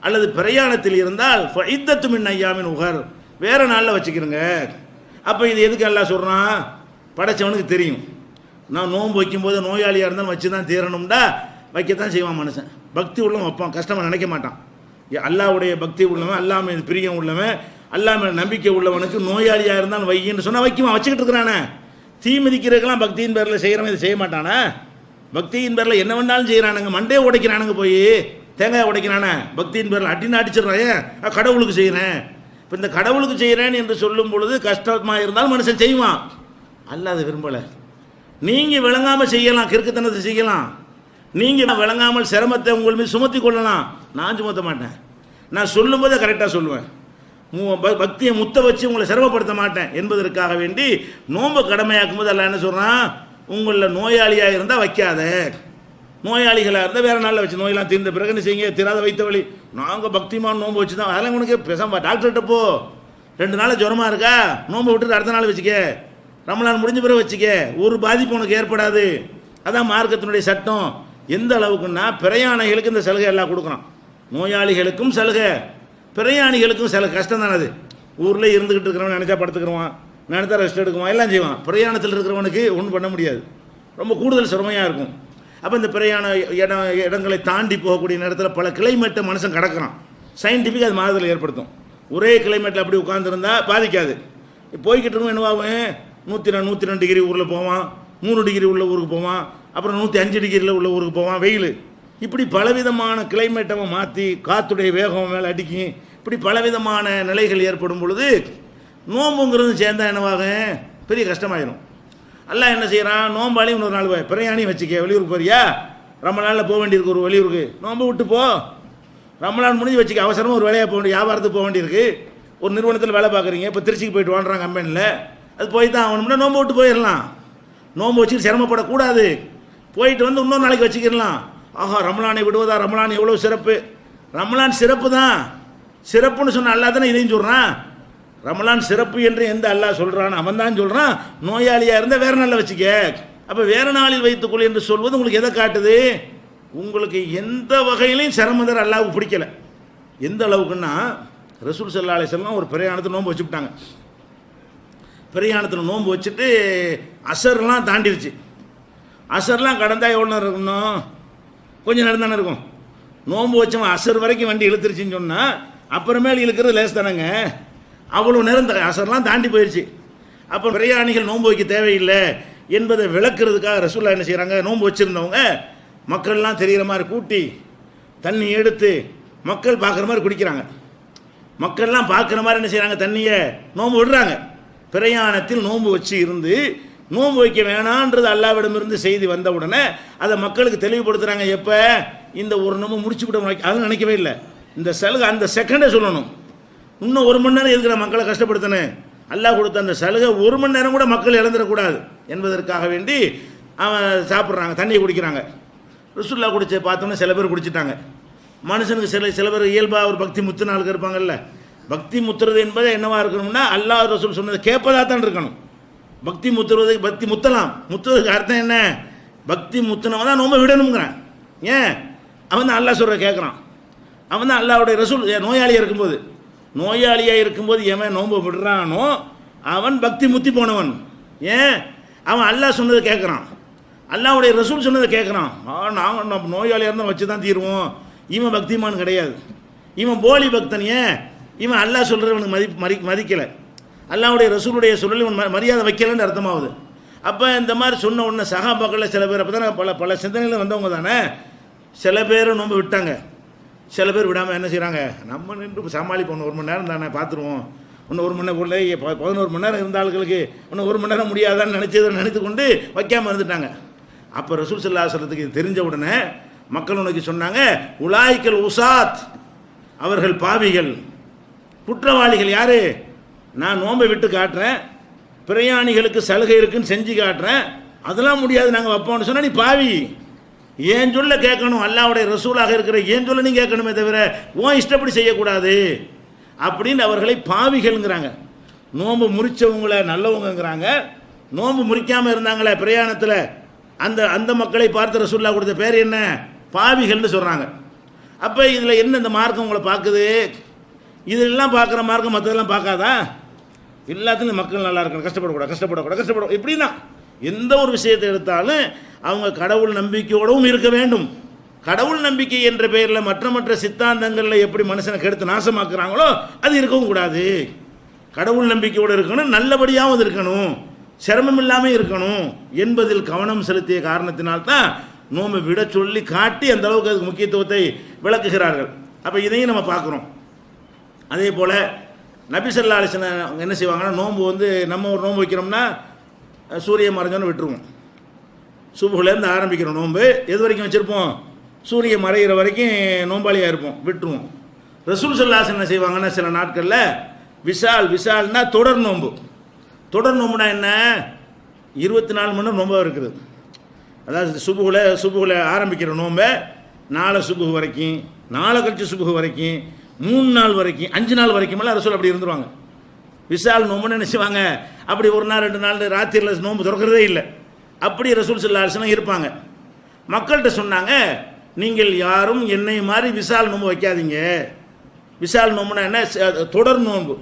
அல்லது பிரயாணத்தில் இருந்தால், ஃபஇத்தத்து மின் ஐயாமின் உகர், வேறு நாளில் வச்சுக்கிறோங்க. அப்போ இது எதுக்கு எல்லாம் சொல்கிறான்? படைச்சவனுக்கு தெரியும். நான் நோன்பு வைக்கும்போது நோயாளியாக இருந்தாலும் வச்சு தான் தீரணும்டா, வைக்கத்தான் செய்வான் மனுஷன். பக்தி உள்ளவன் வைப்பான், கஷ்டமாக நினைக்க மாட்டான். அல்லாஹ்வுடைய பக்தி உள்ளவன், அல்லாஹ் மீது பிரியம் உள்ளவன், அல்லாஹ் மேல் நம்பிக்கை உள்ளவனுக்கு நோயாளியாக இருந்தாலும் வையின்னு சொன்னால் வைக்குவான், வச்சுக்கிட்டு இருக்கிறானே. தீ மிதிக்கிறதுக்கெல்லாம் பக்தியின் பேரில் செய்கிறவன் இதை செய்ய மாட்டானே. பக்தியின் பேரில் என்ன வேண்டாலும் செய்கிறானுங்க. மண்டே உடைக்கிறானுங்க, போய் தேங்காய் உடைக்கிறானே பக்தியின் பேரில். அட்டின்னு அடிச்சிடுறேன், கடவுளுக்கு செய்கிறேன். இப்போ இந்த கடவுளுக்கு செய்கிறேன் என்று சொல்லும் பொழுது கஷ்டமாக இருந்தாலும் மனுஷன் செய்வான். அல்லாஹ் அதை விரும்பலை. நீங்கள் விளங்காமல் செய்யலாம், கிறுக்குத்தனத்தை செய்யலாம். நீங்கள் விளங்காமல் சிரமத்தை உங்கள் மீது சுமத்தி கொள்ளலாம். நான் சுமத்த மாட்டேன். நான் சொல்லும்போதே கரெக்டாக சொல்லுவேன். பக்தியை முத்த வச்சு உங்களை சிரமப்படுத்த மாட்டேன் என்பதற்காக வேண்டி நோன்பை கடமையாக்கும் போது எல்லாம் என்ன சொல்கிறான்? உங்களில் நோயாளியாக இருந்தால் வைக்காத, நோயாளிகளாக இருந்தால் வேறு நாளில் வச்சு, நோயெல்லாம் தீர்ந்த பிறகு என்ன செய்யுங்க? தீராத வைத்த வழி. நாங்கள் பக்திமான நோன்பு வச்சு தான், அதெல்லாம் உனக்கு பேசாம டாக்டர்கிட்ட போ. 2 நாள் ஜுரமாக இருக்கா, நோன்பை விட்டுட்டு அடுத்த நாள் வச்சுக்க, ரமலான் முடிஞ்ச பிறகு வச்சுக்க, ஒரு பாதிப்பு உனக்கு ஏற்படாது. அதான் மார்க்கத்தினுடைய சட்டம். எந்த அளவுக்குன்னா பிரயாணிகளுக்கு இந்த சலுகை எல்லாம் கொடுக்குறான். நோயாளிகளுக்கும் சலுகை, பிரயாணிகளுக்கும் சில கஷ்டம் தானே. அது ஊரில் இருந்துக்கிட்டு இருக்கிறவன் நினச்சா படுத்துக்கிறவான், நினச்சா ரெஸ்ட் எடுக்குவான், எல்லாம் செய்வான். பிரயாணத்தில் இருக்கிறவனுக்கு ஒன்றும் பண்ண முடியாது, ரொம்ப கூடுதல் சிரமையாக இருக்கும். அப்போ இந்த பிரயாண இடங்களை தாண்டி போகக்கூடிய நேரத்தில் பல கிளைமேட்டை மனுஷன் கடக்கிறான். சயின்டிஃபிக் அது மாறுதல் ஏற்படுத்தும். ஒரே கிளைமேட்டில் அப்படி உட்காந்துருந்தா பாதிக்காது. போய்கிட்டு இருக்கும் என்னவாகும்? 102 டிகிரி ஊரில் போவான், 3 டிகிரி உள்ள ஊருக்கு போவான், அப்புறம் 105 டிகிரியில் உள்ள ஊருக்கு போவான், வெயில். இப்படி பலவிதமான கிளைமேட்டை மாற்றி காற்றுடைய வேகம் மேலே அடிக்கும். இப்படி பலவிதமான நிலைகள் ஏற்படும் பொழுது நோம்புங்கிறது சேர்ந்தால் என்னவாகும்? பெரிய கஷ்டமாயிடும். அல்லாஹ் என்ன செய்கிறான்? நோம்பாளி இன்னொரு நாள் பிரயாணி வச்சுக்க, வெளியூருக்கு போறியா, ரமலானில் போக வேண்டியிருக்கு ஒரு வெளியூருக்கு, நோம்பு விட்டு போ. ரமலான் முடிஞ்சு வச்சுக்க, அவசரமாக ஒரு வேலையாக போக வேண்டிய, வியாபாரத்துக்கு போக வேண்டியிருக்கு, ஒரு நிறுவனத்தில் வேலை பார்க்குறீங்க, இப்போ திருச்சிக்கு போயிட்டு வாங்குறாங்க கம்பெனியில், அது போய் தான் ஆகணும்னா நோம்பு விட்டு போயிடலாம். நோம்பு வச்சுட்டு சிரமப்படக்கூடாது. போயிட்டு வந்து இன்னொரு நாளைக்கு வச்சுக்கிடலாம். ஆஹா, ரமலானை விடுவதா, ரமலான் எவ்வளோ சிறப்பு. ரமலான் சிறப்பு தான். சிறப்புன்னு சொன்ன அல்லாஹ் தானே இதையும் சொல்கிறான். ரமலான் சிறப்பு என்று எந்த அல்லாஹ் சொல்கிறான் அவன் தான் சொல்கிறான். நோயாளியாக இருந்தால் வேறு நாளில் வச்சுக்க. அப்போ வேறு நாளில் வைத்துக்கொள் என்று சொல்வது உங்களுக்கு எதை காட்டுது? உங்களுக்கு எந்த வகையிலையும் சிரமம் தர அல்லாஹ்வுக்கு பிடிக்கலை. எந்த அளவுக்குன்னா ரசூல் ஸல்லல்லாஹு அலைஹி வஸல்லம் ஒரு பிரயாணத்தில் நோன்பு வச்சுவிட்டாங்க. பிரயாணத்தில் நோன்பு வச்சுட்டு அசர்லாம் தாண்டிடுச்சு. அசர்லாம் கடந்தால் எவ்வளோ நேரம் இருக்கணும்? கொஞ்சம் நேரம் தானே இருக்கும். நோன்பு வச்சவன் அசர் வரைக்கும் வண்டி இழுத்துருச்சுன்னு சொன்னால் அப்புறமேல் இழுக்கிறது லேஸ் தானேங்க. அவ்வளோ நேரம் அசர்லாம் தாண்டி போயிடுச்சு. அப்போ பிரயாணிகள் நோன்பு வைக்க தேவையில்லை என்பதை விளக்குறதுக்காக ரசூலுல்லாஹ் என்ன செய்கிறாங்க, நோன்பு வச்சுருந்தவங்க மக்கள்லாம் தெரிகிற மாதிரி கூட்டி தண்ணி எடுத்து மக்கள் பார்க்குற மாதிரி குடிக்கிறாங்க. மக்கள்லாம் பார்க்குற மாதிரி என்ன செய்கிறாங்க, தண்ணியை நோன்பு விடுறாங்க. பிரயாணத்தில் நோன்பு வச்சு இருந்து நோன்பு வைக்க வேணான்றது அல்லாஹ்விடமிருந்து செய்தி வந்த உடனே அதை மக்களுக்கு தெளிவுபடுத்துகிறாங்க. எப்போ இந்த ஒரு நோன்பு முடிச்சு விட அதுவும் நினைக்கவே இல்லை. இந்த சலுகை அந்த செகண்டே சொல்லணும். இன்னும் 1 மணி நேரம் இருக்கிற மக்களை கஷ்டப்படுத்தினேன். அல்லாஹ் கொடுத்த அந்த சலுகை 1 மணி நேரம் கூட மக்கள் இழந்துடக்கூடாது என்பதற்காக வேண்டி அவன் சாப்பிட்றாங்க, தண்ணியை குடிக்கிறாங்க. ரசூலுல்லாஹ் குடிச்ச பார்த்தோன்னே சில பேர் குடிச்சிட்டாங்க. மனுஷனுக்கு சில பேர் இயல்பாக ஒரு பக்தி முத்துன ஆளுக்கு இருப்பாங்கல்ல. பக்தி முத்துறது என்பது என்னவா இருக்கணும்னா அல்லாஹ் ரசூல் சொன்னதை கேட்பதாக தான் இருக்கணும். பக்தி முத்துறது பக்தி முத்தலாம். முத்துறதுக்கு அர்த்தம் என்ன? பக்தி முத்துனவன் தான் நோன்பை விடணுங்கிறான். ஏன்? அவன் தான் அல்லாஹ் சொல்கிற கேட்குறான். அவன் தான் அல்லாஹ்வுடைய ரசூல். நோயாளியாக இருக்கும்போது எவன் நோன்பை விடுறானோ அவன் பக்தி முத்தி போனவன். ஏன்? அவன் அல்லாஹ் சொன்னதை கேட்குறான், அல்லாஹ்வுடைய ரசூல் சொன்னதை கேட்குறான். நாங்கள் நம்ம நோயாளியாக இருந்தால் வச்சு தான் தீருவோம். இவன் பக்திமான் கிடையாது, இவன் போலி பக்தன். ஏன்? இவன் அல்லாஹ் சொல்கிறவனுக்கு மதிக்கலை, அல்லாஹ்வுடைய ரசூலுடைய சொல்லி இவன் மரியாதை வைக்கலைன்னு அர்த்தமாகுது. அப்போ இந்த மாதிரி சொன்ன உடனே சஹாபாக்களில் சில பேர் அப்போ தானே பல சிந்தனையில் வந்தவங்க தானே. சில பேர் நோன்பு விட்டாங்க, சில பேர் விடாமல் என்ன செய்கிறாங்க, நம்ம நின்று சமாளிப்போம், 1 மணி நேரம் தானே பார்த்துருவோம், இன்னும் 1 மணி நேரம் உள்ள 11 மணி நேரம் இருந்த ஆளுகளுக்கு இன்னும் 1 மணி நேரம் முடியாதான்னு நினைத்து கொண்டு வைக்காமல் இருந்துட்டாங்க. அப்போ ரசூல் ஸல்லல்லாஹு அலைஹி வஸல்லத்துக்கு இது தெரிஞ்ச உடனே மக்கள் உனக்கு சொன்னாங்க, உலாய்க்கல் உசாத், அவர்கள் பாவிகள், குற்றவாளிகள். யாரு? நான் நோன்பை விட்டு காட்டுறேன், பிரயாணிகளுக்கு சலுகை இருக்குன்னு செஞ்சு காட்டுறேன், அதெல்லாம் முடியாது நாங்கள் வைப்போம்னு சொன்னால் நீ பாவி. ஏன் சொல்ல கேட்கணும், அல்லாஹ்வுடைய ரசூலாக இருக்கிற ஏன் சொல்ல நீ கேட்கணுமே தவிர உன் இஷ்டப்படி செய்யக்கூடாது அப்படின்னு அவர்களை பாவிகள்ங்கிறாங்க. நோன்பு முறிச்சவங்கள நல்லவங்கிறாங்க. நோன்பு முறிக்காமல் இருந்தாங்களே பிரயாணத்தில் அந்த மக்களை பார்த்து ரசூலுல்லாஹ் கொடுத்த பேர் என்ன? பாவிகள்னு சொல்கிறாங்க. அப்போ இதில் என்ன இந்த மார்க்கம் உங்களை பார்க்குது? இதெல்லாம் பார்க்குற மார்க்கம் மற்றதெல்லாம் பார்க்காதா? எல்லாத்துலேயும் மக்கள் நல்லா இருக்கணும், கஷ்டப்படக்கூடாது இப்படி தான். எந்த ஒரு விஷயத்தை எடுத்தாலும் அவங்க கடவுள் நம்பிக்கையோடவும் இருக்க வேண்டும். கடவுள் நம்பிக்கை என்ற பெயரில் மற்ற சித்தாந்தங்களில் எப்படி மனுஷனை கெடுத்து நாசமாக்குறாங்களோ அது இருக்கவும் கூடாது. கடவுள் நம்பிக்கையோடு இருக்கணும், நல்லபடியாகவும் இருக்கணும், சிரமம் இல்லாமல் இருக்கணும் என்பதில் கவனம் செலுத்திய காரணத்தினால்தான் நோம்பை விட சொல்லி காட்டி அந்த அளவுக்கு அதுக்கு முக்கியத்துவத்தை விளக்குகிறார்கள். அப்போ இதையும் நம்ம பார்க்குறோம். அதே போல் நபி ஸல்லல்லாஹு அலைஹி வஸல்லம் என்ன செய்வாங்கன்னா, நோன்பு நம்ம ஒரு நோன்பு வைக்கிறோம்னா சூரியன் மறைஞ்சோன்னு விட்டுருவோம். சுபுலேருந்து ஆரம்பிக்கிற நோன்பு எது வரைக்கும் வச்சுருப்போம்? சூரியன் மறைகிற வரைக்கும் நோம்பாளியாக இருப்போம், விட்டுருவோம். ரசூல் ஸல்லல்லாஹு அலைஹி வஸல்லம் என்ன செய்வாங்கன்னா, சில நாட்களில் விசால்னா தொடர் நோன்பு. தொடர் நோம்புனா என்ன? 24 மணி நேரம் நோம்பாக இருக்குது. அதாவது சுபுகில் ஆரம்பிக்கிற நோம்பை நாளை சுபுகு வரைக்கும், நாளை கழிச்சு சுபுகு வரைக்கும், 3 நாள் வரைக்கும், 5 நாள் வரைக்குமெல்லாம் ரசூல் அப்படி இருந்துருவாங்க. விசால் நோம்புன்னு நினச்சிவாங்க. அப்படி 1 நாள் 2 நாள் ராத்திரியில் நோம்பு திறக்கிறதே இல்லை. அப்படி ரசூல் ஸல்லல்லாஹு அலைஹி வஸல்லம் இருப்பாங்க. மக்கள்கிட்ட சொன்னாங்க, நீங்கள் யாரும் என்னை மாதிரி விசால் நோம்பு வைக்காதீங்க. விசால் நோம்புனா என்ன? தொடர் நோன்பு.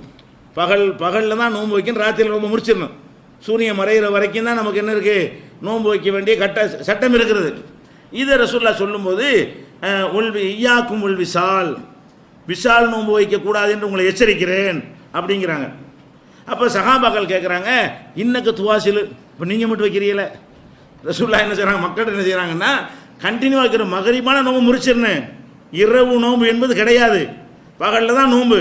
பகலில் தான் நோன்பு வைக்கணும், ராத்திரியில் நோம்பு முடிச்சிடணும். சூரியன் மறைகிற வரைக்கும் தான் நமக்கு என்ன இருக்குது, நோன்பு வைக்க வேண்டிய சட்டம் இருக்கிறது. இதை ரசூலுல்லாஹ் சொல்லும்போது ஐயாக்கும் உல் விசால் நோன்பு வைக்கக்கூடாது என்று உங்களை எச்சரிக்கிறேன் அப்படிங்கிறாங்க. அப்போ சஹாபாக்கள் கேட்குறாங்க, இன்னக்கு துவாசில், இப்போ நீங்கள் மட்டும் வைக்கிறீங்களே. ரசூலுல்லாஹ் என்ன செய்கிறாங்க, மக்கள் என்ன செய்கிறாங்கன்னா, கண்டினியூ வைக்கிற மகரிபான நோம்பு முடிச்சிருந்தேன், இரவு நோம்பு என்பது கிடையாது. பகலில் தான் நோம்பு,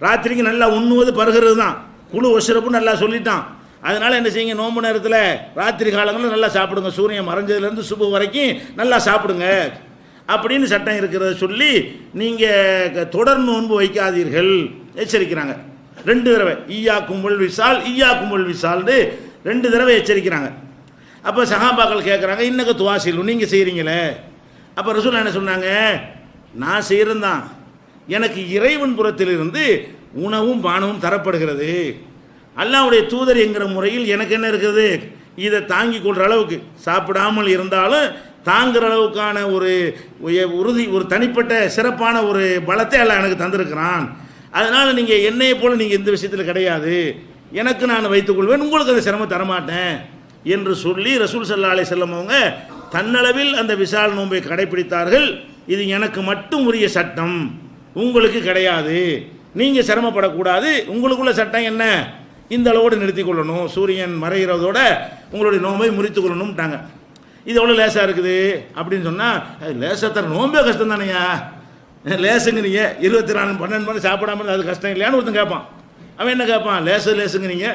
ராத்திரிக்கு நல்லா உண்ணுவது பருகிறது தான். குழு ஒசுரப்புன்னு நல்லா சொல்லிட்டான். அதனால் என்ன செய்யுங்க, நோம்பு நேரத்தில் ராத்திரி காலங்களில் நல்லா சாப்பிடுங்க, சூரியன் மறைஞ்சதுலேருந்து சுபு வரைக்கும் நல்லா சாப்பிடுங்க அப்படின்னு சட்டம் இருக்கிறத சொல்லி நீங்கள் தொடர் நோன்பு வைக்காதீர்கள் எச்சரிக்கிறாங்க. 2 தடவை ஈயாக்கும் உல் விசால்னு 2 தடவை எச்சரிக்கிறாங்க. அப்போ சஹாபாக்கள் கேட்குறாங்க, இன்னக்கு துவாசில் நீங்கள் செய்கிறீங்களே. அப்போ ரசூல் என்ன சொன்னாங்க, நான் செய்கிறேன் தான், எனக்கு இறைவன் புறத்திலிருந்து உணவும் பானமும் தரப்படுகிறது. அல்லாஹ்வுடைய தூதர் என்கிற முறையில் எனக்கு என்ன இருக்குது, இதை தாங்கி கொள்கிற அளவுக்கு சாப்பிடாமல் இருந்தாலும் தாங்குற அளவுக்கான ஒரு உறுதி, ஒரு தனிப்பட்ட சிறப்பான ஒரு பலத்தை அல்லாஹ் எனக்கு தந்திருக்கிறான். அதனால் நீங்கள் என்னையை போல் நீங்கள் இந்த விஷயத்தில் கிடையாது, எனக்கு நான் வைத்துக்கொள்வேன், உங்களுக்கு அந்த சிரமம் தரமாட்டேன் என்று சொல்லி ரசூல் ஸல்லல்லாஹு அலைஹி வஸல்லம் அவங்க தன்னளவில் அந்த விசால் நோன்பை கடைபிடித்தார்கள். இது எனக்கு மட்டும் உரிய சட்டம், உங்களுக்கு கிடையாது, நீங்கள் சிரமப்படக்கூடாது, உங்களுக்குள்ள சட்டம் என்ன, இந்த அளவோடு நிறுத்தி கொள்ளணும், சூரியன் மறைகிறதோட உங்களுடைய நோன்பை முறித்து கொள்ளணும்ட்டாங்க. இது எவ்வளோ லேசாக இருக்குது அப்படின்னு சொன்னால், லேசாக தர நோம்பே கஷ்டம் தானேயா, லேசுங்கிறீங்க, 24 12 மணி சாப்பிடாம இருந்தால் அது கஷ்டம் இல்லையான்னு ஒருத்தன் கேட்பான். அவன் என்ன கேட்பான், லேசுங்கிறீங்க,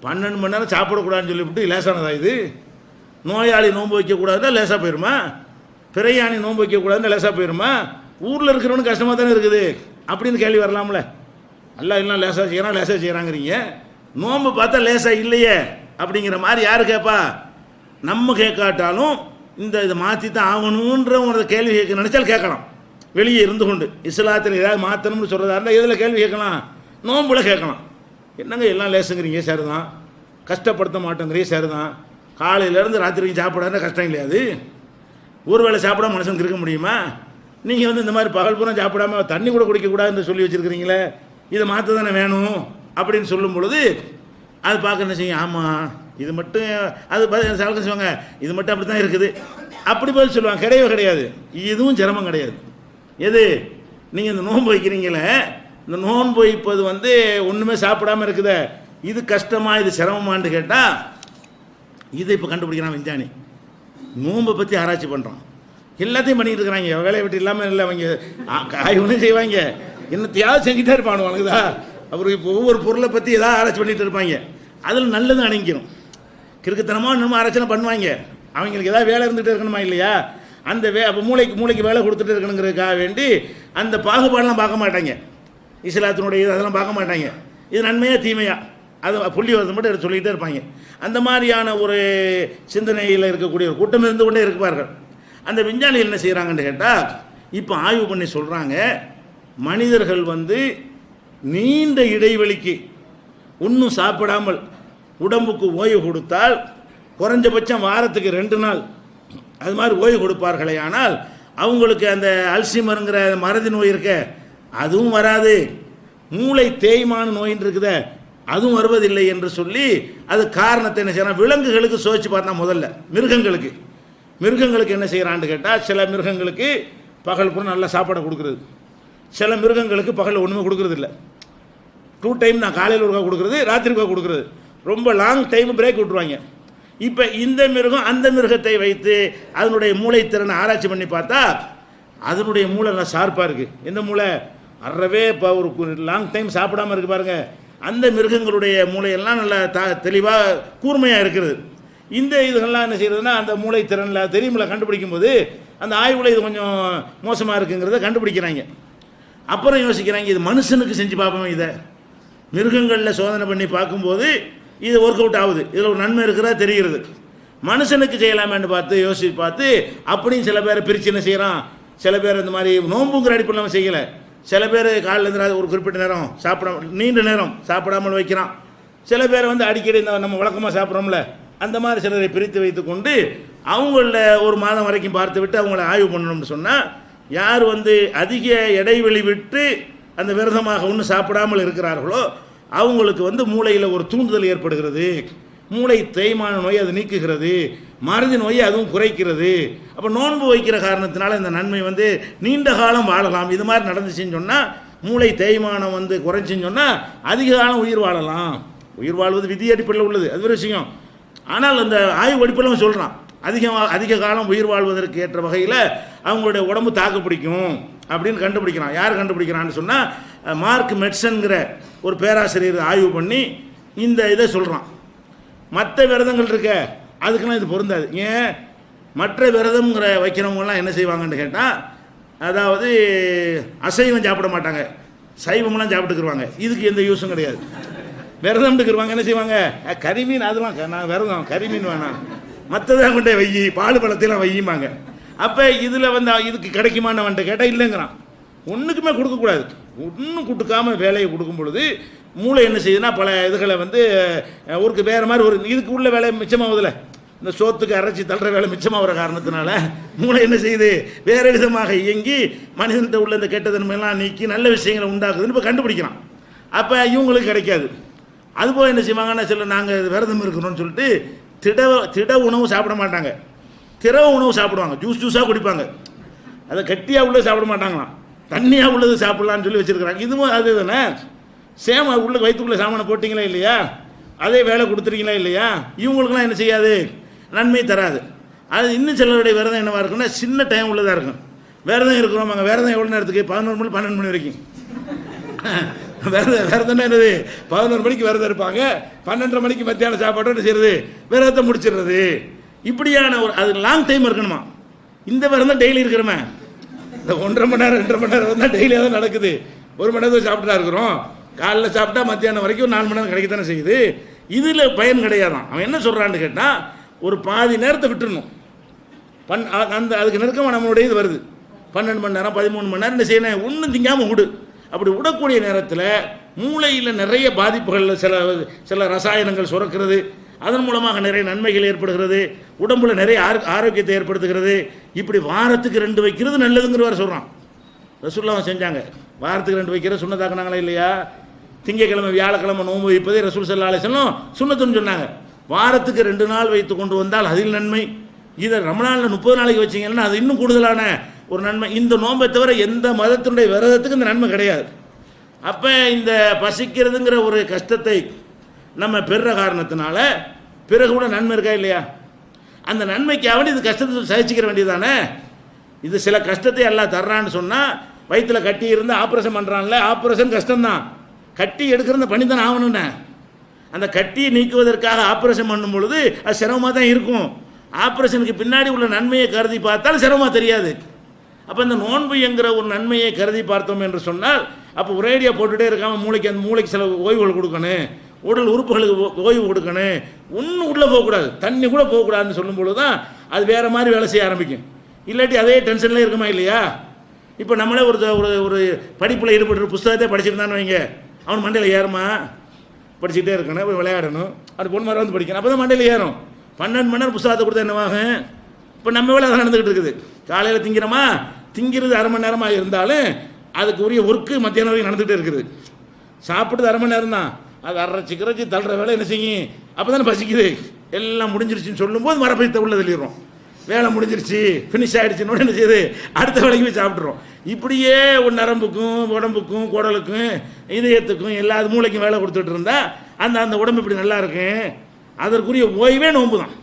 12 மணி நேரம் சாப்பிடக்கூடாதுன்னு சொல்லிவிட்டு லேசானதா இது? நோயாளி நோன்பு வைக்கக்கூடாதுன்னா லேசாக போயிடுமா? பிரயாணி நோன்பு வைக்கக்கூடாதுன்னு லேசாக போயிடுமா? ஊரில் இருக்கிறவனுக்கு கஷ்டமாக தானே இருக்குது அப்படின்னு கேள்வி வரலாம்ல. அல்லா எல்லாம் லேசாக செய்கிறான், லேசாக செய்கிறாங்கிறீங்க, நோன்பு பார்த்தா லேசாக இல்லையே அப்படிங்கிற மாதிரி யார் கேட்பா? நம்ம கேட்காட்டாலும் இதை மாற்றி தான் ஆகணுன்ற ஒரு கேள்வி கேட்க நினைச்சால் கேட்கலாம். வெளியே இருந்து கொண்டு இஸ்லாத்தில் ஏதாவது மாற்றணும்னு சொல்கிறதா இருந்தால் எதில் கேள்வி கேட்கலாம்? நோன்புல கேட்கலாம். என்னங்க எல்லாம் லேசுங்கிறீங்க, சரிதான், கஷ்டப்படுத்த மாட்டேங்கிறீங்க, சரிதான், காலையிலேருந்து ராத்திரிக்கு சாப்பிடாத கஷ்டம் இல்லையா? அது ஒரு வேளை சாப்பிடாம மனுஷனுக்கு இருக்க முடியுமா? நீங்கள் இந்த மாதிரி பகல் பூரா சாப்பிடாம தண்ணி கூட குடிக்கக்கூடாதுன்னு சொல்லி வச்சுருக்கிறீங்களே, இதை மாற்ற தானே வேணும் அப்படின்னு சொல்லும் பொழுது அது பார்க்க என்ன செய்யும்? ஆமாம், இது மட்டும் அது சவக்க செய்வாங்க, இது மட்டும் அப்படி தான் இருக்குது அப்படி பதில் சொல்லுவாங்க. கிடையவே கிடையாது, இதுவும் சிரமம் கிடையாது. எது? நீங்கள் இந்த நோன்பு வைக்கிறீங்களே, இந்த நோன்பு வைப்பது ஒன்றுமே சாப்பிடாமல் இருக்குதே, இது கஷ்டமா இது சிரமமான்னு கேட்டால் இதை இப்போ கண்டுபிடிக்கிறான் விஞ்ஞானி. நோன்பை பற்றி ஆராய்ச்சி பண்ணுறான், எல்லாத்தையும் பண்ணிட்டு இருக்கிறாங்க, வேலையை விட்டு இல்லாமல் இல்லை. அவங்க ஆய்வுன்னு செய்வாங்க, என்னத்தையாவது செஞ்சுட்டே இருப்பானுவானுங்கதா. அப்புறம் இப்போ ஒவ்வொரு பொருளை பற்றி ஏதாவது ஆராய்ச்சி பண்ணிட்டு இருப்பாங்க, அதில் நல்லது அடங்கிடும். கிறுக்குத்தனமாக நம்ம ஆராய்ச்சி பண்ணுவாங்க, அவங்களுக்கு ஏதாவது வேலை இருந்துகிட்டே இருக்கணுமா இல்லையா? அந்த அப்போ மூளைக்கு வேலை கொடுத்துட்டு இருக்கணுங்கிறதுக்காக வேண்டி அந்த பாகுபாடெலாம் பார்க்க மாட்டாங்க, இஸ்லாத்தினுடைய அதெல்லாம் பார்க்க மாட்டாங்க, இது நன்மையா தீமையா அது புள்ளி வரது மட்டும் எடுத்து சொல்லிகிட்டே இருப்பாங்க. அந்த மாதிரியான ஒரு சிந்தனையில் இருக்கக்கூடிய ஒரு கூட்டம் இருந்து கொண்டே இருப்பார்கள். அந்த விஞ்ஞானிகள் என்ன செய்கிறாங்கன்னு கேட்டால், இப்போ ஆய்வு பண்ணி சொல்கிறாங்க, மனிதர்கள் நீண்ட இடைவெளிக்கு ஒன்றும் சாப்பிடாமல் உடம்புக்கு ஓய்வு கொடுத்தால், குறைஞ்சபட்சம் வாரத்துக்கு 2 நாள் அது மாதிரி ஓய்வு கொடுப்பார்களே, ஆனால் அவங்களுக்கு அந்த அல்சிமருங்கிற மறதி நோய் இருக்க அதுவும் வராது, மூளை தேய்மான நோயின்னு இருக்குத அதுவும் வருவதில்லை என்று சொல்லி அது காரணத்தை என்ன செய்யறான்? விலங்குகளுக்கு சோதிச்சு பார்த்தா முதல்ல மிருகங்களுக்கு என்ன செய்யறான்னு கேட்டால், சில மிருகங்களுக்கு பகல் பூரா நல்லா சாப்பாடை கொடுக்குறது, சில மிருகங்களுக்கு பகல் ஒன்றுமே கொடுக்குறது இல்லை. 2 டைம் நான் காலையில் ஒருக்கா கொடுக்குறது, ராத்திரி ஒருக்கா கொடுக்குறது, ரொம்ப லாங் டைம் பிரேக் விட்டுருவாங்க. இப்போ இந்த மிருகம் அந்த மிருகத்தை வைத்து அதனுடைய மூளைத்திறனை ஆராய்ச்சி பண்ணி பார்த்தா அதனுடைய மூளை நல்லா ஷார்ப்பாக இருக்குது. எந்த மூளை? அறவே இப்போ ஒரு லாங் டைம் சாப்பிடாமல் இருக்குது பாருங்கள், அந்த மிருகங்களுடைய மூளையெல்லாம் நல்லா தெளிவாக கூர்மையாக இருக்கிறது. இந்த இதுகள்லாம் என்ன செய்யறதுன்னா, அந்த மூளைத்திறனில் தெரியுமில்ல, கண்டுபிடிக்கும் போது அந்த ஆய்வில் இது கொஞ்சம் மோசமாக இருக்குங்கிறத கண்டுபிடிக்கிறாங்க. அப்புறம் யோசிக்கிறாங்க, இது மனுஷனுக்கு செஞ்சு பார்ப்போம், இதை மிருகங்களில் சோதனை பண்ணி பார்க்கும்போது இது ஒர்க் அவுட் ஆகுது, இதில் ஒரு நன்மை இருக்கிறதா தெரிகிறது, மனுஷனுக்கு செய்யலாமேன்னு யோசித்து பார்த்து அப்படியும் சில பேரை பிரித்து என்ன செய்கிறான், சில பேர் இந்த மாதிரி நோம்புங்கிற அடிப்படையில் நம்ம செய்யலை, சில பேர் காலையிலேருந்து ஒரு குறிப்பிட்ட நேரம் நீண்ட நேரம் சாப்பிடாமல் வைக்கிறான், சில பேர் அடிக்கடி இந்த நம்ம வழக்கமாக சாப்பிட்றோம்ல அந்த மாதிரி சிலரை பிரித்து வைத்து கொண்டு அவங்கள ஒரு மாதம் வரைக்கும் பார்த்து விட்டு அவங்கள ஆய்வு பண்ணணும்னு சொன்னால், யார் அதிக இடைவெளி விட்டு அந்த விரதமாக ஒன்றும் சாப்பிடாமல் இருக்கிறார்களோ அவங்களுக்கு மூளையில் ஒரு தூண்டுதல் ஏற்படுகிறது, மூளை தேய்மான நோயை அது நீக்குகிறது, மறதி நோயை அதுவும் குறைக்கிறது. அப்போ நோன்பு வைக்கிற காரணத்தினால இந்த நன்மை நீண்ட காலம் வாழலாம். இது மாதிரி நடந்துச்சுன்னு சொன்னால், மூளை தேய்மானம் குறைச்சின்னு சொன்னால் அதிக காலம் உயிர் வாழலாம். உயிர் வாழ்வது விதி அடிப்படையில் உள்ளது, அது ஒரு விஷயம். ஆனால் அந்த ஆய்வு அடிப்படையில் சொல்கிறான், அதிக காலம் உயிர் வாழ்வதற்கு ஏற்ற வகையில் அவங்களுடைய உடம்பு தாக்கு பிடிக்கும் அப்படின்னு கண்டுபிடிக்கிறான். யார் கண்டுபிடிக்கிறான்னு சொன்னால், மார்க் மெட்சன்கிற ஒரு பேராசிரியர் ஆய்வு பண்ணி இந்த இதை சொல்கிறான். மற்ற விரதங்கள் இருக்க அதுக்கெல்லாம் இது பொருந்தாது. ஏன்? மற்ற விரதம்ங்கிற வைக்கிறவங்கலாம் என்ன செய்வாங்கன்னு கேட்டால், அதாவது அசைவம் சாப்பிட மாட்டாங்க, சைவம்லாம் சாப்பிட்டுக்குருவாங்க, இதுக்கு எந்த யூஸும் கிடையாது. விரதம்ட்டுக்குருவாங்க, என்ன செய்வாங்க, கறிமீன் அதெல்லாம் நான் விரதம் கறிமீன் வேணாம், மற்றதான் கொண்டே வையி, பால் பழத்தையெல்லாம் வையுமாங்க. அப்போ இதில் இதுக்கு கிடைக்குமான்னு வந்துட்டு கேட்டால் இல்லைங்கிறான். ஒன்றுக்குமே கொடுக்கக்கூடாது, ஒன்றும் கொடுக்காமல் வேலையை கொடுக்கும் பொழுது மூளை என்ன செய்யுதுன்னா பல இதுகளை ஊருக்கு வேறு மாதிரி ஒரு இதுக்கு உள்ள வேலை மிச்சமாகுதில்ல, இந்த சோத்துக்கு அரைச்சி தள்ளுற வேலை மிச்சமாகிற காரணத்தினால மூளை என்ன செய்யுது, வேறு விதமாக இயங்கி மனிதன்கிட்ட உள்ள இந்த கெட்டதன்மையெல்லாம் நீக்கி நல்ல விஷயங்களை உண்டாக்குதுன்னு இப்போ கண்டுபிடிக்கிறான். அப்போ இவங்களுக்கு கிடைக்காது. அதுபோல் என்ன செய்வாங்கன்னா, சில நாங்கள் விரதம் இருக்கிறோம்னு சொல்லிட்டு திட உணவு சாப்பிட மாட்டாங்க, திரவ உணவு சாப்பிடுவாங்க. ஜூஸாக குடிப்பாங்க. அதை கட்டியாக உள்ளது சாப்பிட மாட்டாங்களாம், தண்ணியாக உள்ளது சாப்பிட்லான்னு சொல்லி வச்சுருக்கிறாங்க. இதுவும் அது தானே, சேம உள்ள வயிற்றுக்குள்ளே சாமானை போட்டிங்களா இல்லையா, அதே வேலை கொடுத்துருக்கீங்களா இல்லையா, இவங்களுக்குலாம் என்ன செய்யாது, நன்மை தராது. அது இன்னும் சிலருடைய விரதம் என்னவாக இருக்குன்னா, சின்ன டைம் உள்ளதாக இருக்கும். விரதம் இருக்கிறோம், அங்கே விரதம் எவ்வளோ நேரத்துக்கு, 11 மணி 12 மணி வரைக்கும் விரதம்னா என்னது, 11 மணிக்கு விரதம் இருப்பாங்க, 12:30 மணிக்கு மத்தியானம் சாப்பாடு என்ன செய்யறது, விரதத்தை முடிச்சிடுறது. இப்படியான ஒரு அது லாங் டைம் இருக்கணுமா. இந்த விரதம் டெய்லி இருக்கிறோமே, இந்த 1.5 மணி நேரம் 2.5 மணி நேரம் தான் டெய்லியாக தான் நடக்குது. 1 மணி நேரத்தில் சாப்பிட்டா இருக்கிறோம், காலைல சாப்பிட்டா மத்தியானம் வரைக்கும் 4 மணி நேரம் கிடைக்கத்தானே செய்யுது. இதில் பயன் கிடையாதான். அவன் என்ன சொல்கிறான்னு கேட்டால், ஒரு பாதி நேரத்தை விட்டுடணும். அதுக்கு நெருக்கமாக நம்மளுடைய இது வருது, 12 மணி நேரம் 13 மணி நேரம் என்ன செய்யணும், ஒன்றும் திங்காமல் விடு. அப்படி விடக்கூடிய நேரத்தில் மூளையில் நிறைய பாதிப்புகள், சில ரசாயனங்கள் சுரக்கிறது, அதன் மூலமாக நிறைய நன்மைகள் ஏற்படுகிறது, உடம்புல நிறைய ஆரோக்கியத்தை ஏற்படுத்துகிறது. இப்படி வாரத்துக்கு 2 வைக்கிறது நல்லதுங்கிறவர் சொல்கிறான். ரசூலுல்லாஹ் செஞ்சாங்க, வாரத்துக்கு 2 வைக்கிற சுன்னத்தாக்குனாங்களா இல்லையா. திங்கக்கிழமை வியாழக்கிழமை நோன்பு வைப்பதே ரசூல் ஸல்லல்லாஹு அலைஹி வஸல்லம் சுன்னத்துன்னு சொன்னாங்க. வாரத்துக்கு 2 நாள் வைத்து கொண்டு வந்தால் அதில் நன்மை. இதை ரமலானில் 30 நாளைக்கு வச்சிங்கன்னா அது இன்னும் கூடுதலான ஒரு நன்மை. இந்த நோன்பை தவிர எந்த மதத்தினுடைய விரதத்துக்கு இந்த நன்மை கிடையாது. அப்போ இந்த பசிக்கிறதுங்கிற ஒரு கஷ்டத்தை நம்ம பெறுற காரணத்தினால பிறகு கூட நன்மை இருக்கா இல்லையா, அந்த நன்மைக்காக இது கஷ்டத்தை சகிச்சிக்கிற வேண்டியதானே. இது சில கஷ்டத்தை எல்லாம் தர்றான்னு சொன்னால், வயிற்றில் கட்டி இருந்து ஆப்ரேஷன் பண்ணுறான்ல, ஆப்ரேஷன் கஷ்டம்தான், கட்டி எடுக்கிறது பண்ணி தானே ஆகணும்னே. அந்த கட்டியை நீக்குவதற்காக ஆப்ரேஷன் பண்ணும் பொழுது அது சிரமமாக தான் இருக்கும். ஆப்ரேஷனுக்கு பின்னாடி உள்ள நன்மையை கருதி பார்த்தால் சிரமமாக தெரியாது. அப்போ இந்த நோன்பு என்கிற ஒரு நன்மையை கருதி பார்த்தோம் என்று சொன்னால், அப்போ ஒரேடியாக போட்டுகிட்டே இருக்காமல் அந்த மூளைக்கு சில ஓய்வுகள் கொடுக்கணும், உடல் உறுப்புகளுக்கு ஓய்வு கொடுக்கணும், ஒன்றும் உள்ளே போகக்கூடாது, தண்ணி கூட போகக்கூடாதுன்னு சொல்லும் பொழுது தான் அது வேறு மாதிரி வேலை செய்ய ஆரம்பிக்கும். இல்லாட்டி அதே டென்ஷன்லேயே இருக்குமா இல்லையா. இப்போ நம்மளே ஒரு படிப்பில் ஈடுபட்டு புத்தகத்தை படிச்சுருந்தான்னு வைங்க, அவன் மண்டையில் ஏறுமா, படிச்சுக்கிட்டே இருக்கணும், போய் விளையாடணும், அப்படி பொண்ணு மாதிரி வந்து படிக்கணும், அப்போ தான் மண்டையில் ஏறும். 12 மணி நேரம் புத்தகத்தை கொடுத்தா என்னவாகும். இப்போ நம்ம வேலை அதை நடந்துக்கிட்டு இருக்குது. காலையில் திங்கிறோமா, திங்கிறது 1/2 மணி நேரமாக இருந்தாலும் அதுக்கு உரிய ஒர்க்கு மத்தியானம் வரைக்கும் நடந்துகிட்டே இருக்குது. சாப்பிட்டு 1/2 மணி நேரம் தான், அது அரைச்சி கிரைச்சி தள்ளுற வேலை என்ன செய்யும், அப்போ தானே பசிக்குது. எல்லாம் முடிஞ்சிருச்சுன்னு சொல்லும்போது மரப்பைத்த உள்ள தள்ளிடுறோம், வேலை முடிஞ்சிருச்சு ஃபினிஷ் ஆகிடுச்சுன்னு என்ன செய்யுது, அடுத்த வேலைக்கு போய் சாப்பிட்றோம். இப்படியே ஒரு நரம்புக்கும் உடம்புக்கும் குடலுக்கும் இதயத்துக்கும் எல்லா மூளைக்கும் வேலை கொடுத்துட்டு இருந்தால் அந்த உடம்பு இப்படி நல்லா இருக்கும். அதற்குரிய ஓய்வே நோன்பு தான்.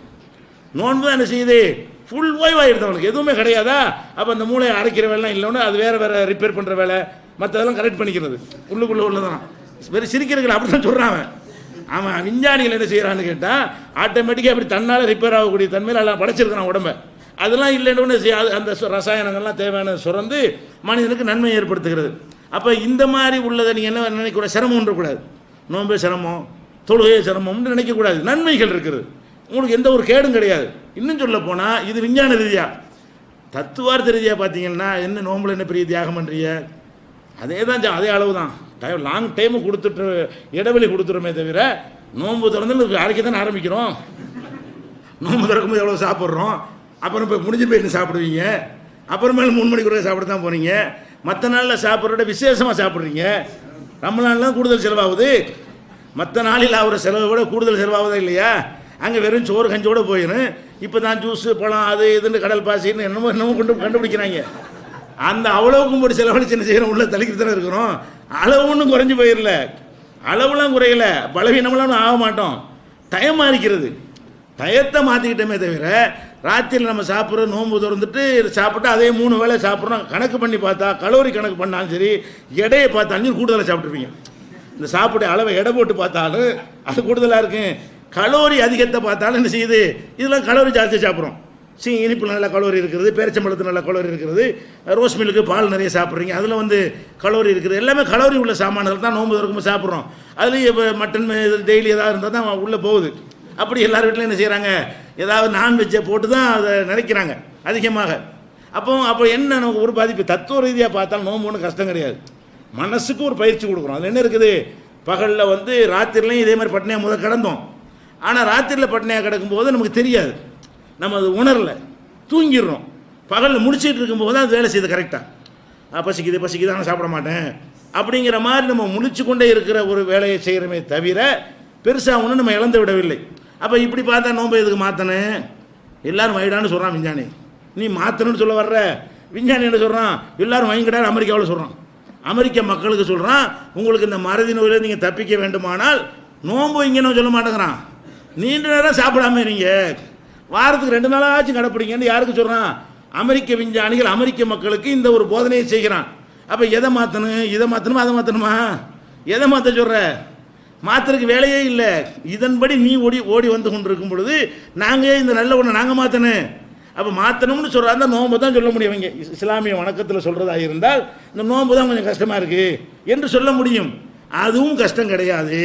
நோன்பு தான் என்ன செய்யுது, ஃபுல் ஓய்வாகிடுது, அவனுக்கு எதுவுமே கிடையாதா. அப்போ அந்த மூளையை அரைக்கிற வேலைலாம் இல்லைன்னு அது வேறு ரிப்பேர் பண்ணுற வேலை மற்றதெல்லாம் கரெக்ட் பண்ணிக்கிறது உள்ளுக்குள்ளே உள்ளதான். வெறும் சிரிக்கிறீர்கள் அப்படி தான் சொல்கிறான் அவன். விஞ்ஞானிகள் என்ன செய்கிறான்னு கேட்டால், ஆட்டோமேட்டிக்காக அப்படி தன்னால் ரிப்பேர் ஆகக்கூடிய தன்மையில் எல்லாம் படைச்சிருக்கிறான் உடம்பை. அதெல்லாம் இல்லைன்னு அந்த ரசாயனங்கள்லாம் தேவையான சுரந்து மனிதனுக்கு நன்மை ஏற்படுத்துகிறது. அப்போ இந்த மாதிரி உள்ளதை நீங்கள் என்ன நினைக்கக்கூடாது, சிரமம் ஒன்றக்கூடாது. நோன்பே சிரமம், தொழுகையே சிரமம்னு நினைக்கக்கூடாது. நன்மைகள் இருக்குது, உங்களுக்கு எந்த ஒரு கேடும் கிடையாது. இன்னும் சொல்ல போனால் இது விஞ்ஞான ரீதியாக, தத்துவார்த்த ரீதியாக பார்த்தீங்கன்னா என்ன நோம்பில் என்ன பெரிய தியாகம் பண்ணுறீங்க, அதே தான், அதே அளவு தான். லாங் டைமு கொடுத்துட்டு இடைவெளி கொடுத்துருமே தவிர, நோன்பு திறந்து அரைக்க தானே ஆரம்பிக்கிறோம். நோன்பு திறக்கும்போது எவ்வளோ சாப்பிட்றோம், அப்புறம் இப்போ முடிஞ்சு போய் என்ன சாப்பிடுவீங்க, அப்புறமேல 3 மணிக்கு கூட சாப்பிட தான் போகிறீங்க. மற்ற நாளில் சாப்பிட்றத விசேஷமாக சாப்பிட்றீங்க. ரமலான்லாம் கூடுதல் செலவாகுது, மற்ற நாளில் ஆகிற செலவை விட கூடுதல் செலவாகுதா இல்லையா. அங்கே வெறும் சோறு கஞ்சோடு போயிடும். இப்போ தான் ஜூஸு பழம் அது இதுன்னு கடல் பாசின்னு என்னமோ கண்டுபிடிக்கிறாங்க. அந்த அளவுக்கும் போட்டு செலவழிச்சு என்ன செய்யணும், உள்ள தள்ளிக்கிட்டு தானே இருக்கிறோம். அளவு ஒன்றும் குறைஞ்சி போயிடல, அளவுலாம் குறையல, பலவீனமெல்லாம் ஆக மாட்டோம். டயம் மாறிக்கிறது, டயத்தை மாற்றிக்கிட்டோமே தவிர ராத்திரியில் நம்ம சாப்பிட்ற நோன்பு திறந்துட்டு சாப்பிட்டு அதே 3 வேளை சாப்பிட்றோம். கணக்கு பண்ணி பார்த்தா, கலோரி கணக்கு பண்ணாலும் சரி, எடையை பார்த்தாலும் கூடுதலாக சாப்பிட்ருப்பீங்க. இந்த சாப்பிட அளவை எடை போட்டு பார்த்தாலும் அது கூடுதலாக இருக்கும். கலோரி அதிகத்தை பார்த்தாலும் என்ன செய்யுது, இதெல்லாம் கலோரி ஜாஸ்தி சாப்பிட்றோம். இனிப்பில் நல்ல கலோரி இருக்கிறது, பேரிச்சம்பழத்தில் நல்ல கலோரி இருக்கிறது, ரோஸ் மில்க்கு பால் நிறைய சாப்பிட்றீங்க, அதில் கலோரி இருக்குது. எல்லாமே கலோரி உள்ள சாமான்கள் தான் நோன்பு திறக்கும்போது சாப்பிட்றோம். அதுலேயும் இப்போ மட்டன் டெய்லி ஏதாவது இருந்தால் தான் உள்ளே போகுது. அப்படி எல்லார் வீட்டிலும் என்ன செய்கிறாங்க, ஏதாவது நான்வெஜ்ஜை போட்டு தான் அதை நினைக்கிறாங்க அதிகமாக. அப்போ என்ன நமக்கு ஒரு பாதிப்பு, தத்துவ ரீதியாக பார்த்தாலும் நோன்பு ஒன்றும் கஷ்டம் கிடையாது. மனசுக்கு ஒரு பயிற்சி கொடுக்குறோம். அது என்ன இருக்குது, பகலில் ராத்திரிலையும் இதே மாதிரி பட்னியாக கிடந்தோம். ஆனால் ராத்திரியில் பட்னியாக கிடக்கும்போது நமக்கு தெரியாது. நம்ம அது உணரலை, தூங்கிடுறோம். பகலில் முடிச்சிட்டு இருக்கும்போது தான் அது வேலை செய்யுது கரெக்டாக. பசிக்குது ஆனால் சாப்பிட மாட்டேன் அப்படிங்கிற மாதிரி நம்ம முழிச்சு கொண்டே இருக்கிற ஒரு வேலையை செய்கிறோமே தவிர பெருசாக ஒன்றும் நம்ம இழந்து விடவில்லை. அப்போ இப்படி பார்த்தா நோன்பை எதுக்கு மாற்றணும்? எல்லாரும் வைடான்னு சொல்கிறான் விஞ்ஞானி, நீ மாற்றணும்னு சொல்ல வர்ற. விஞ்ஞானி என்ன சொல்கிறான்? எல்லாரும் வைங்கடான்னு அமெரிக்காவில் சொல்கிறான். அமெரிக்க மக்களுக்கு சொல்கிறான், உங்களுக்கு இந்த மறதி நோயில் நீங்கள் தப்பிக்க வேண்டுமானால் நோன்பு வைங்கன்னு சொல்ல மாட்டேங்கிறான். நீண்ட நேரம் சாப்பிடாம இருங்க, வாரத்துக்கு 2 நாளாச்சும் கடைப்பிடிங்கன்னு யாருக்கு சொல்கிறான்? அமெரிக்க விஞ்ஞானிகள் அமெரிக்க மக்களுக்கு இந்த ஒரு போதனையை செய்கிறான். அப்போ எதை மாற்றணும்? இதை மாற்றணுமா அதை மாற்றணுமா? எதை மாற்ற சொல்கிற? மாற்றுறதுக்கு வேலையே இல்லை. இதன்படி நீ ஓடி வந்து கொண்டு இருக்கும் பொழுது நாங்கள் இந்த நல்ல ஒன்று நாங்கள் மாற்றணும். அப்போ மாற்றணும்னு சொல்கிறாங்க, நோன்பு தான் சொல்ல முடியும். இங்கே இஸ்லாமிய வணக்கத்தில் சொல்கிறதா இருந்தால் இந்த நோன்பு தான் கொஞ்சம் கஷ்டமாக இருக்குது என்று சொல்ல முடியும். அதுவும் கஷ்டம் கிடையாது,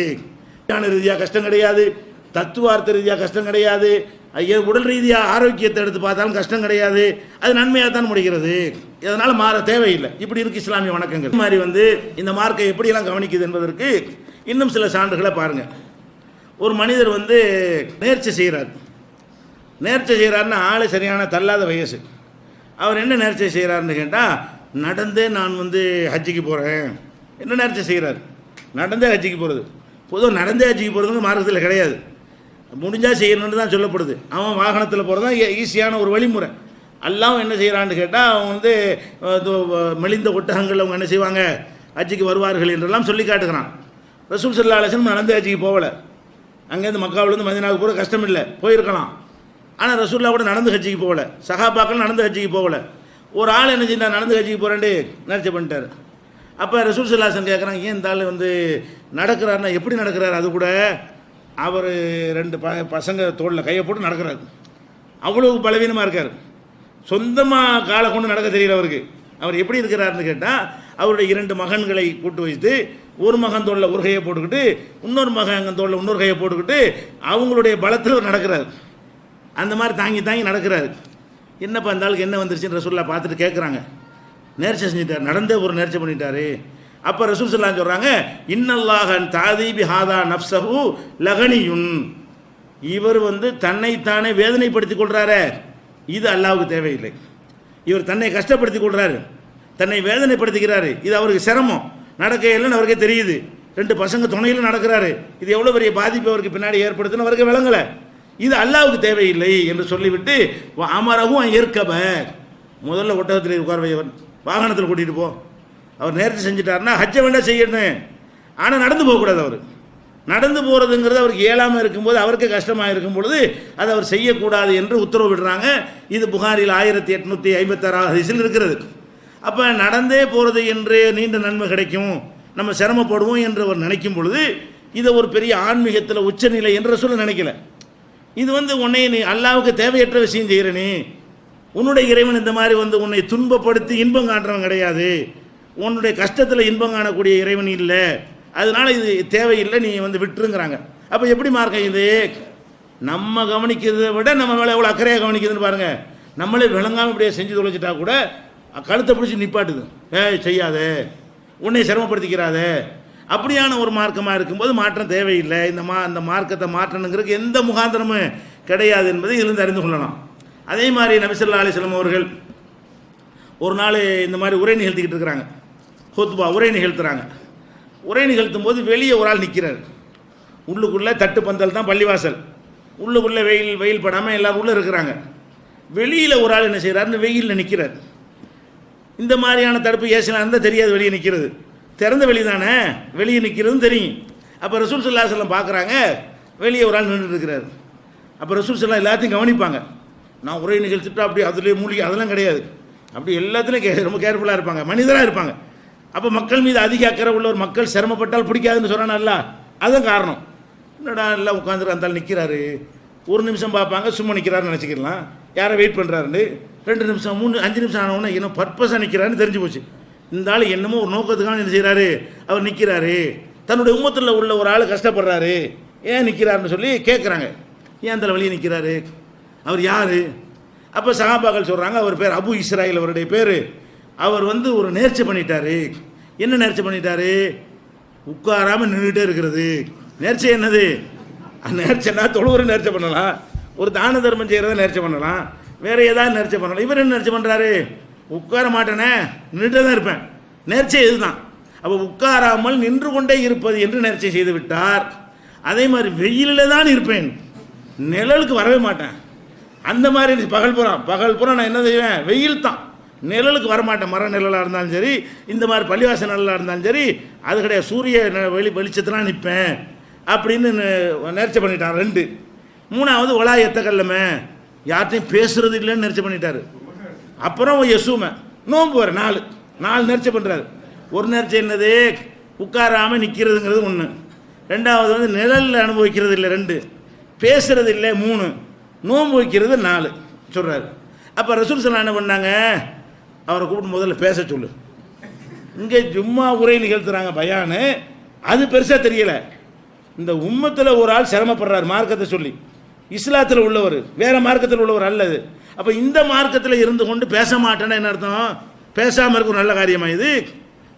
ஞான ரீதியாக கஷ்டம் கிடையாது, தத்துவார்த்த ரீதியாக கஷ்டம் கிடையாது, உடல் ரீதியாக ஆரோக்கியத்தை எடுத்து பார்த்தாலும் கஷ்டம் கிடையாது. அது நன்மையாக தான் முடிகிறது. இதனால் மாற தேவையில்லை. இப்படி இருக்குது இஸ்லாமிய வணக்கங்கள். இந்த மாதிரி இந்த மார்க்கை எப்படியெல்லாம் கவனிக்குது என்பதற்கு இன்னும் சில சான்றுகளை பாருங்கள். ஒரு மனிதர் நேர்ச்சி செய்கிறார். நேர்ச்சி செய்கிறாருன்னா ஆள் சரியான தள்ளாத வயசு. அவர் என்ன நேர்ச்சி செய்கிறாருன்னு கேட்டால், நடந்தே நான் ஹஜ்ஜிக்கு போகிறேன். என்ன நேர்ச்சி செய்கிறார்? நடந்தே ஹஜ்ஜிக்கு போகிறது. பொதுவாக நடந்தே ஹஜ்ஜிக்கு போகிறதுங்க மார்க்கத்தில் கிடையாது. முடிஞ்சால் செய்யணுன்னு தான் சொல்லப்படுது. அவன் வாகனத்தில் போகிறது தான் ஈஸியான ஒரு வழிமுறை. எல்லாம் என்ன செய்கிறான்னு கேட்டால், அவன் மெலிந்த ஒட்டகங்கள் அவங்க என்ன செய்வாங்க, ஹஜ்ஜிக்கு வருவார்கள் என்றெல்லாம் சொல்லி காட்டுகிறான். ரசூல் ஸல்லல்லாஹு அலைஹி வஸல்லம் நடந்தே ஹஜ்ஜிக்கு போகலை. அங்கேருந்து மக்காவிலேருந்து மதீனாவுக்கு போகிற கஷ்டம் இல்லை, போயிருக்கலாம். ஆனால் ரசூல்லா கூட நடந்து ஹஜ்ஜிக்கு போகலை, சஹாபாக்கள் நடந்து ஹஜ்ஜிக்கு போகலை. ஒரு ஆள் என்ன செய்ய நடந்து ஹஜ்ஜிக்கு போகிறேன்ட்டு நேர்ச்சி பண்ணிட்டார். அப்போ ரசூல் ஸல்லல்லாஹு அலைஹி வஸல்லம் கேட்குறாங்க, ஏன் இந்த ஆள் நடக்கிறாருன்னா எப்படி நடக்கிறார்? அது கூட அவர் 2 பசங்க தோளில் கையை போட்டு நடக்கிறார். அவ்வளோ பலவீனமாக இருக்கார். சொந்தமாக காலை கொண்டு நடக்க தெரியல அவருக்கு. அவர் எப்படி இருக்கிறாருன்னு கேட்டால், அவருடைய 2 மகன்களை கூட்டு வைத்து ஒரு மகன் தோளில் ஒரு கையை போட்டுக்கிட்டு இன்னொரு மகன் தோளில் இன்னொரு கையை போட்டுக்கிட்டு அவங்களுடைய பலத்தில் அவர் நடக்கிறார். அந்த மாதிரி தாங்கி தாங்கி நடக்கிறாரு. என்னப்பா இந்த ஆளுக்கு என்ன வந்துருச்சுன்னு ரசூலுல்லாஹ் பார்த்துட்டு கேட்குறாங்க. நேர்ச்சி செஞ்சுட்டார், நடந்தே ஒரு நேர்ச்சி பண்ணிட்டாரு. அப்போ ரசூல் ஸல்லல்லாஹு சொல்கிறாங்க, இன்னல்லாஹன் தாதீபி ஹாதா நஃப்ஸஹு லகனியுன். இவர் தன்னைத்தானே வேதனைப்படுத்திக் கொள்கிறாரே, இது அல்லாஹ்வுக்கு தேவையில்லை. இவர் தன்னை கஷ்டப்படுத்திக் கொள்கிறாரு, தன்னை வேதனைப்படுத்திக்கிறாரு, இது அவருக்கு சிரமம். நடக்க இல்லைன்னு அவருக்கே தெரியுது. 2 பசங்க துணையில் நடக்கிறாரு, இது எவ்வளோ பெரிய பாதிப்பு அவருக்கு பின்னாடி ஏற்படுத்துன்னு அவருக்கு விளங்கலை. இது அல்லாஹ்வுக்கு தேவையில்லை என்று சொல்லிவிட்டு அமரவும் ஏற்கப, முதல்ல ஒட்டகத்தில் உட்கார வைவர், வாகனத்தில் கூட்டிகிட்டு போ. அவர் நேர்ச்சி செஞ்சுட்டாருன்னா ஹஜ்ஜை வேண்டாம் செய்யணும், ஆனால் நடந்து போகக்கூடாது. அவர் நடந்து போகிறதுங்கிறது அவருக்கு இயலாமல் இருக்கும்போது, அவருக்கு கஷ்டமாக இருக்கும் பொழுது அதை அவர் செய்யக்கூடாது என்று உத்தரவு விடுறாங்க. இது புகாரில் 1856 ஹதீஸில் இருக்கிறது. அப்போ நடந்தே போகிறது என்று நீண்ட நன்மை கிடைக்கும், நம்ம சிரமப்படுவோம் என்று அவர் நினைக்கும் பொழுது இதை ஒரு பெரிய ஆன்மீகத்தில் உச்சநிலை என்று சொல்ல நினைக்கல. இது உன்னை நீ அல்லாஹ்வுக்கு தேவையற்ற விஷயம் செய்கிற, நீ உன்னுடைய இறைவன் இந்த மாதிரி உன்னை துன்பப்படுத்தி இன்பம் காட்டுறவன் கிடையாது, உன்னுடைய கஷ்டத்தில் இன்பம் காணக்கூடிய இறைவன் இல்லை, அதனால் இது தேவையில்லை, நீ விட்டுருங்கிறாங்க. அப்போ எப்படி மார்க்கம் இது? நம்ம கவனிக்கிறதை விட நம்ம மேலே எவ்வளோ அக்கறையாக கவனிக்குதுன்னு பாருங்கள். நம்மளே விளங்காமல் இப்படியே செஞ்சு தொலைச்சிட்டா கூட கழுத்தை பிடிச்சி நிப்பாட்டுது, செய்யாத, உன்னை சிரமப்படுத்திக்கிறாத. அப்படியான ஒரு மார்க்கமாக இருக்கும்போது மாற்றம் தேவையில்லை. இந்த மார்க்கத்தை மாற்றணுங்கிறதுக்கு எந்த முகாந்திரமும் கிடையாது என்பதை இதிலிருந்து அறிந்து கொள்ளலாம். அதே மாதிரி நபி ஸல்லல்லாஹு அலைஹி வஸல்லம் அவர்கள் ஒரு நாள் இந்த மாதிரி உரை நிகழ்த்திக்கிட்டு இருக்கிறாங்க. ஹுத்பா உரை நிகழ்த்துறாங்க. உரை நிகழ்த்தும் போது வெளியே ஒரு ஆள் நிற்கிறார். உள்ளுக்குள்ளே தட்டு பந்தல் தான் பள்ளிவாசல், உள்ளுக்குள்ளே வெயில் படாமல் எல்லோரும் உள்ளே இருக்கிறாங்க. வெளியில் ஒரு ஆள் என்ன செய்கிறாருன்னு வெயிலில் நிற்கிறார். இந்த மாதிரியான தடுப்பு ஏசலாம் இருந்தால் தெரியாது, வெளியே நிற்கிறது. திறந்த வெளி தானே, வெளியே நிற்கிறதும் தெரியும். அப்போ ரசூல் ஸல்லல்லாஹு அலைஹி வஸல்லம் பார்க்குறாங்க, வெளியே ஒரு ஆள் நின்றுட்டு இருக்கிறார். அப்போ ரசூல் ஸல்லல்லாஹு எல்லாத்தையும் கவனிப்பாங்க. நான் உரை நிகழ்த்திட்டு அப்படி அதுலேயே மூலிகை அதெல்லாம் கிடையாது, அப்படி எல்லாத்துலேயும் ரொம்ப கேர்ஃபுல்லாக இருப்பாங்க, மனிதராக இருப்பாங்க. அப்போ மக்கள் மீது அதிக அக்கறை உள்ள ஒரு மக்கள் சிரமப்பட்டால் பிடிக்காதுன்னு சொல்கிறானல்ல, அதுதான் காரணம். என்னடா எல்லாம் உட்காந்துட்டு அந்த நிற்கிறாரு, ஒரு நிமிஷம் பார்ப்பாங்க, சும்மா நிற்கிறாருன்னு நினச்சிக்கலாம், யாரை வெயிட் பண்ணுறாருன்னு. 2 நிமிஷம் 3 5 நிமிஷம் ஆனவுடனே இன்னும் பர்பஸாக நிற்கிறாருன்னு தெரிஞ்சு போச்சு. இந்த ஆள் என்னமோ ஒரு நோக்கத்துக்காக என்ன செய்கிறாரு, அவர் நிற்கிறாரு, தன்னுடைய உம்மத்தில் உள்ள ஒரு ஆள் கஷ்டப்படுறாரு, ஏன் நிற்கிறாருன்னு சொல்லி கேட்குறாங்க. ஏன் அந்த வெளியே நிற்கிறாரு, அவர் யார்? அப்போ சஹாபாக்கள் சொல்கிறாங்க, அவர் பேர் அபு இஸ்ராயில், அவருடைய பேர். அவர் ஒரு நேர்ச்சி பண்ணிட்டாரு. என்ன நேர்ச்சி பண்ணிட்டாரு? உட்காராமல் நின்றுட்டே இருக்கிறது. நேர்ச்சி என்னது? நேர்ச்சின்னா தொழுவுற நேர்ச்சி பண்ணலாம், ஒரு தான தர்மம் செய்கிறத நேர்ச்சி பண்ணலாம், வேறு ஏதாவது நேர்ச்சி பண்ணலாம். இவர் என்ன நேர்ச்சி பண்ணுறாரு? உட்கார மாட்டேனே, நின்றுட்டு தான் இருப்பேன். நேர்ச்சி இதுதான். அப்போ உட்காராமல் நின்று கொண்டே இருப்பது என்று நேர்ச்சி செய்து விட்டார். அதே மாதிரி வெயிலில் தான் இருப்பேன், நிழலுக்கு வரவே மாட்டேன். அந்த மாதிரி பகல் புறம் நான் என்ன செய்வேன்? வெயில் தான், நிழலுக்கு வரமாட்டேன். மர நிழலாக இருந்தாலும் சரி, இந்த மாதிரி பள்ளிவாசல் நிழலாக இருந்தாலும் சரி, அது கிடையாது. சூரிய வெளிச்சத்துலாம் நிற்பேன் அப்படின்னு நேர்ச்சி பண்ணிட்டான். 2. 3வது ஒலா எத்தக்கல்லமே, யார்ட்டையும் பேசுறது இல்லைன்னு நேர்ச்சி பண்ணிட்டாரு. அப்புறம் யசூமை, நோன்பு வர 4 நேர்ச்சி பண்ணுறாரு. ஒரு நேர்ச்சி என்னது? உட்காராமல் நிற்கிறதுங்கிறது 1. 2வது வந்து நிழலில் அனுபவிக்கிறது இல்லை 2, பேசுறது இல்லை 3, நோன்பு வைக்கிறது 4 சொல்கிறாரு. அப்போ ரசூல் ஸல்லல்லாஹு என்ன பண்ணாங்க? அவரை கூப்பிட்டு முதல்ல பேச சொல்லு. இங்கே ஜும்மா உரை நிகழ்த்துறாங்க, பயானு, அது பெருசாக தெரியலை. இந்த உம்மத்தில் ஒரு ஆள் சிரமப்படுறார் மார்க்கத்தை சொல்லி, இஸ்லாத்தில் உள்ளவர், வேறு மார்க்கத்தில் உள்ளவர் அல்லது. அப்போ இந்த மார்க்கத்தில் இருந்து கொண்டு பேச மாட்டேன்னா என்ன அர்த்தம்? பேசாமல் இருக்க ஒரு நல்ல காரியமாக இது?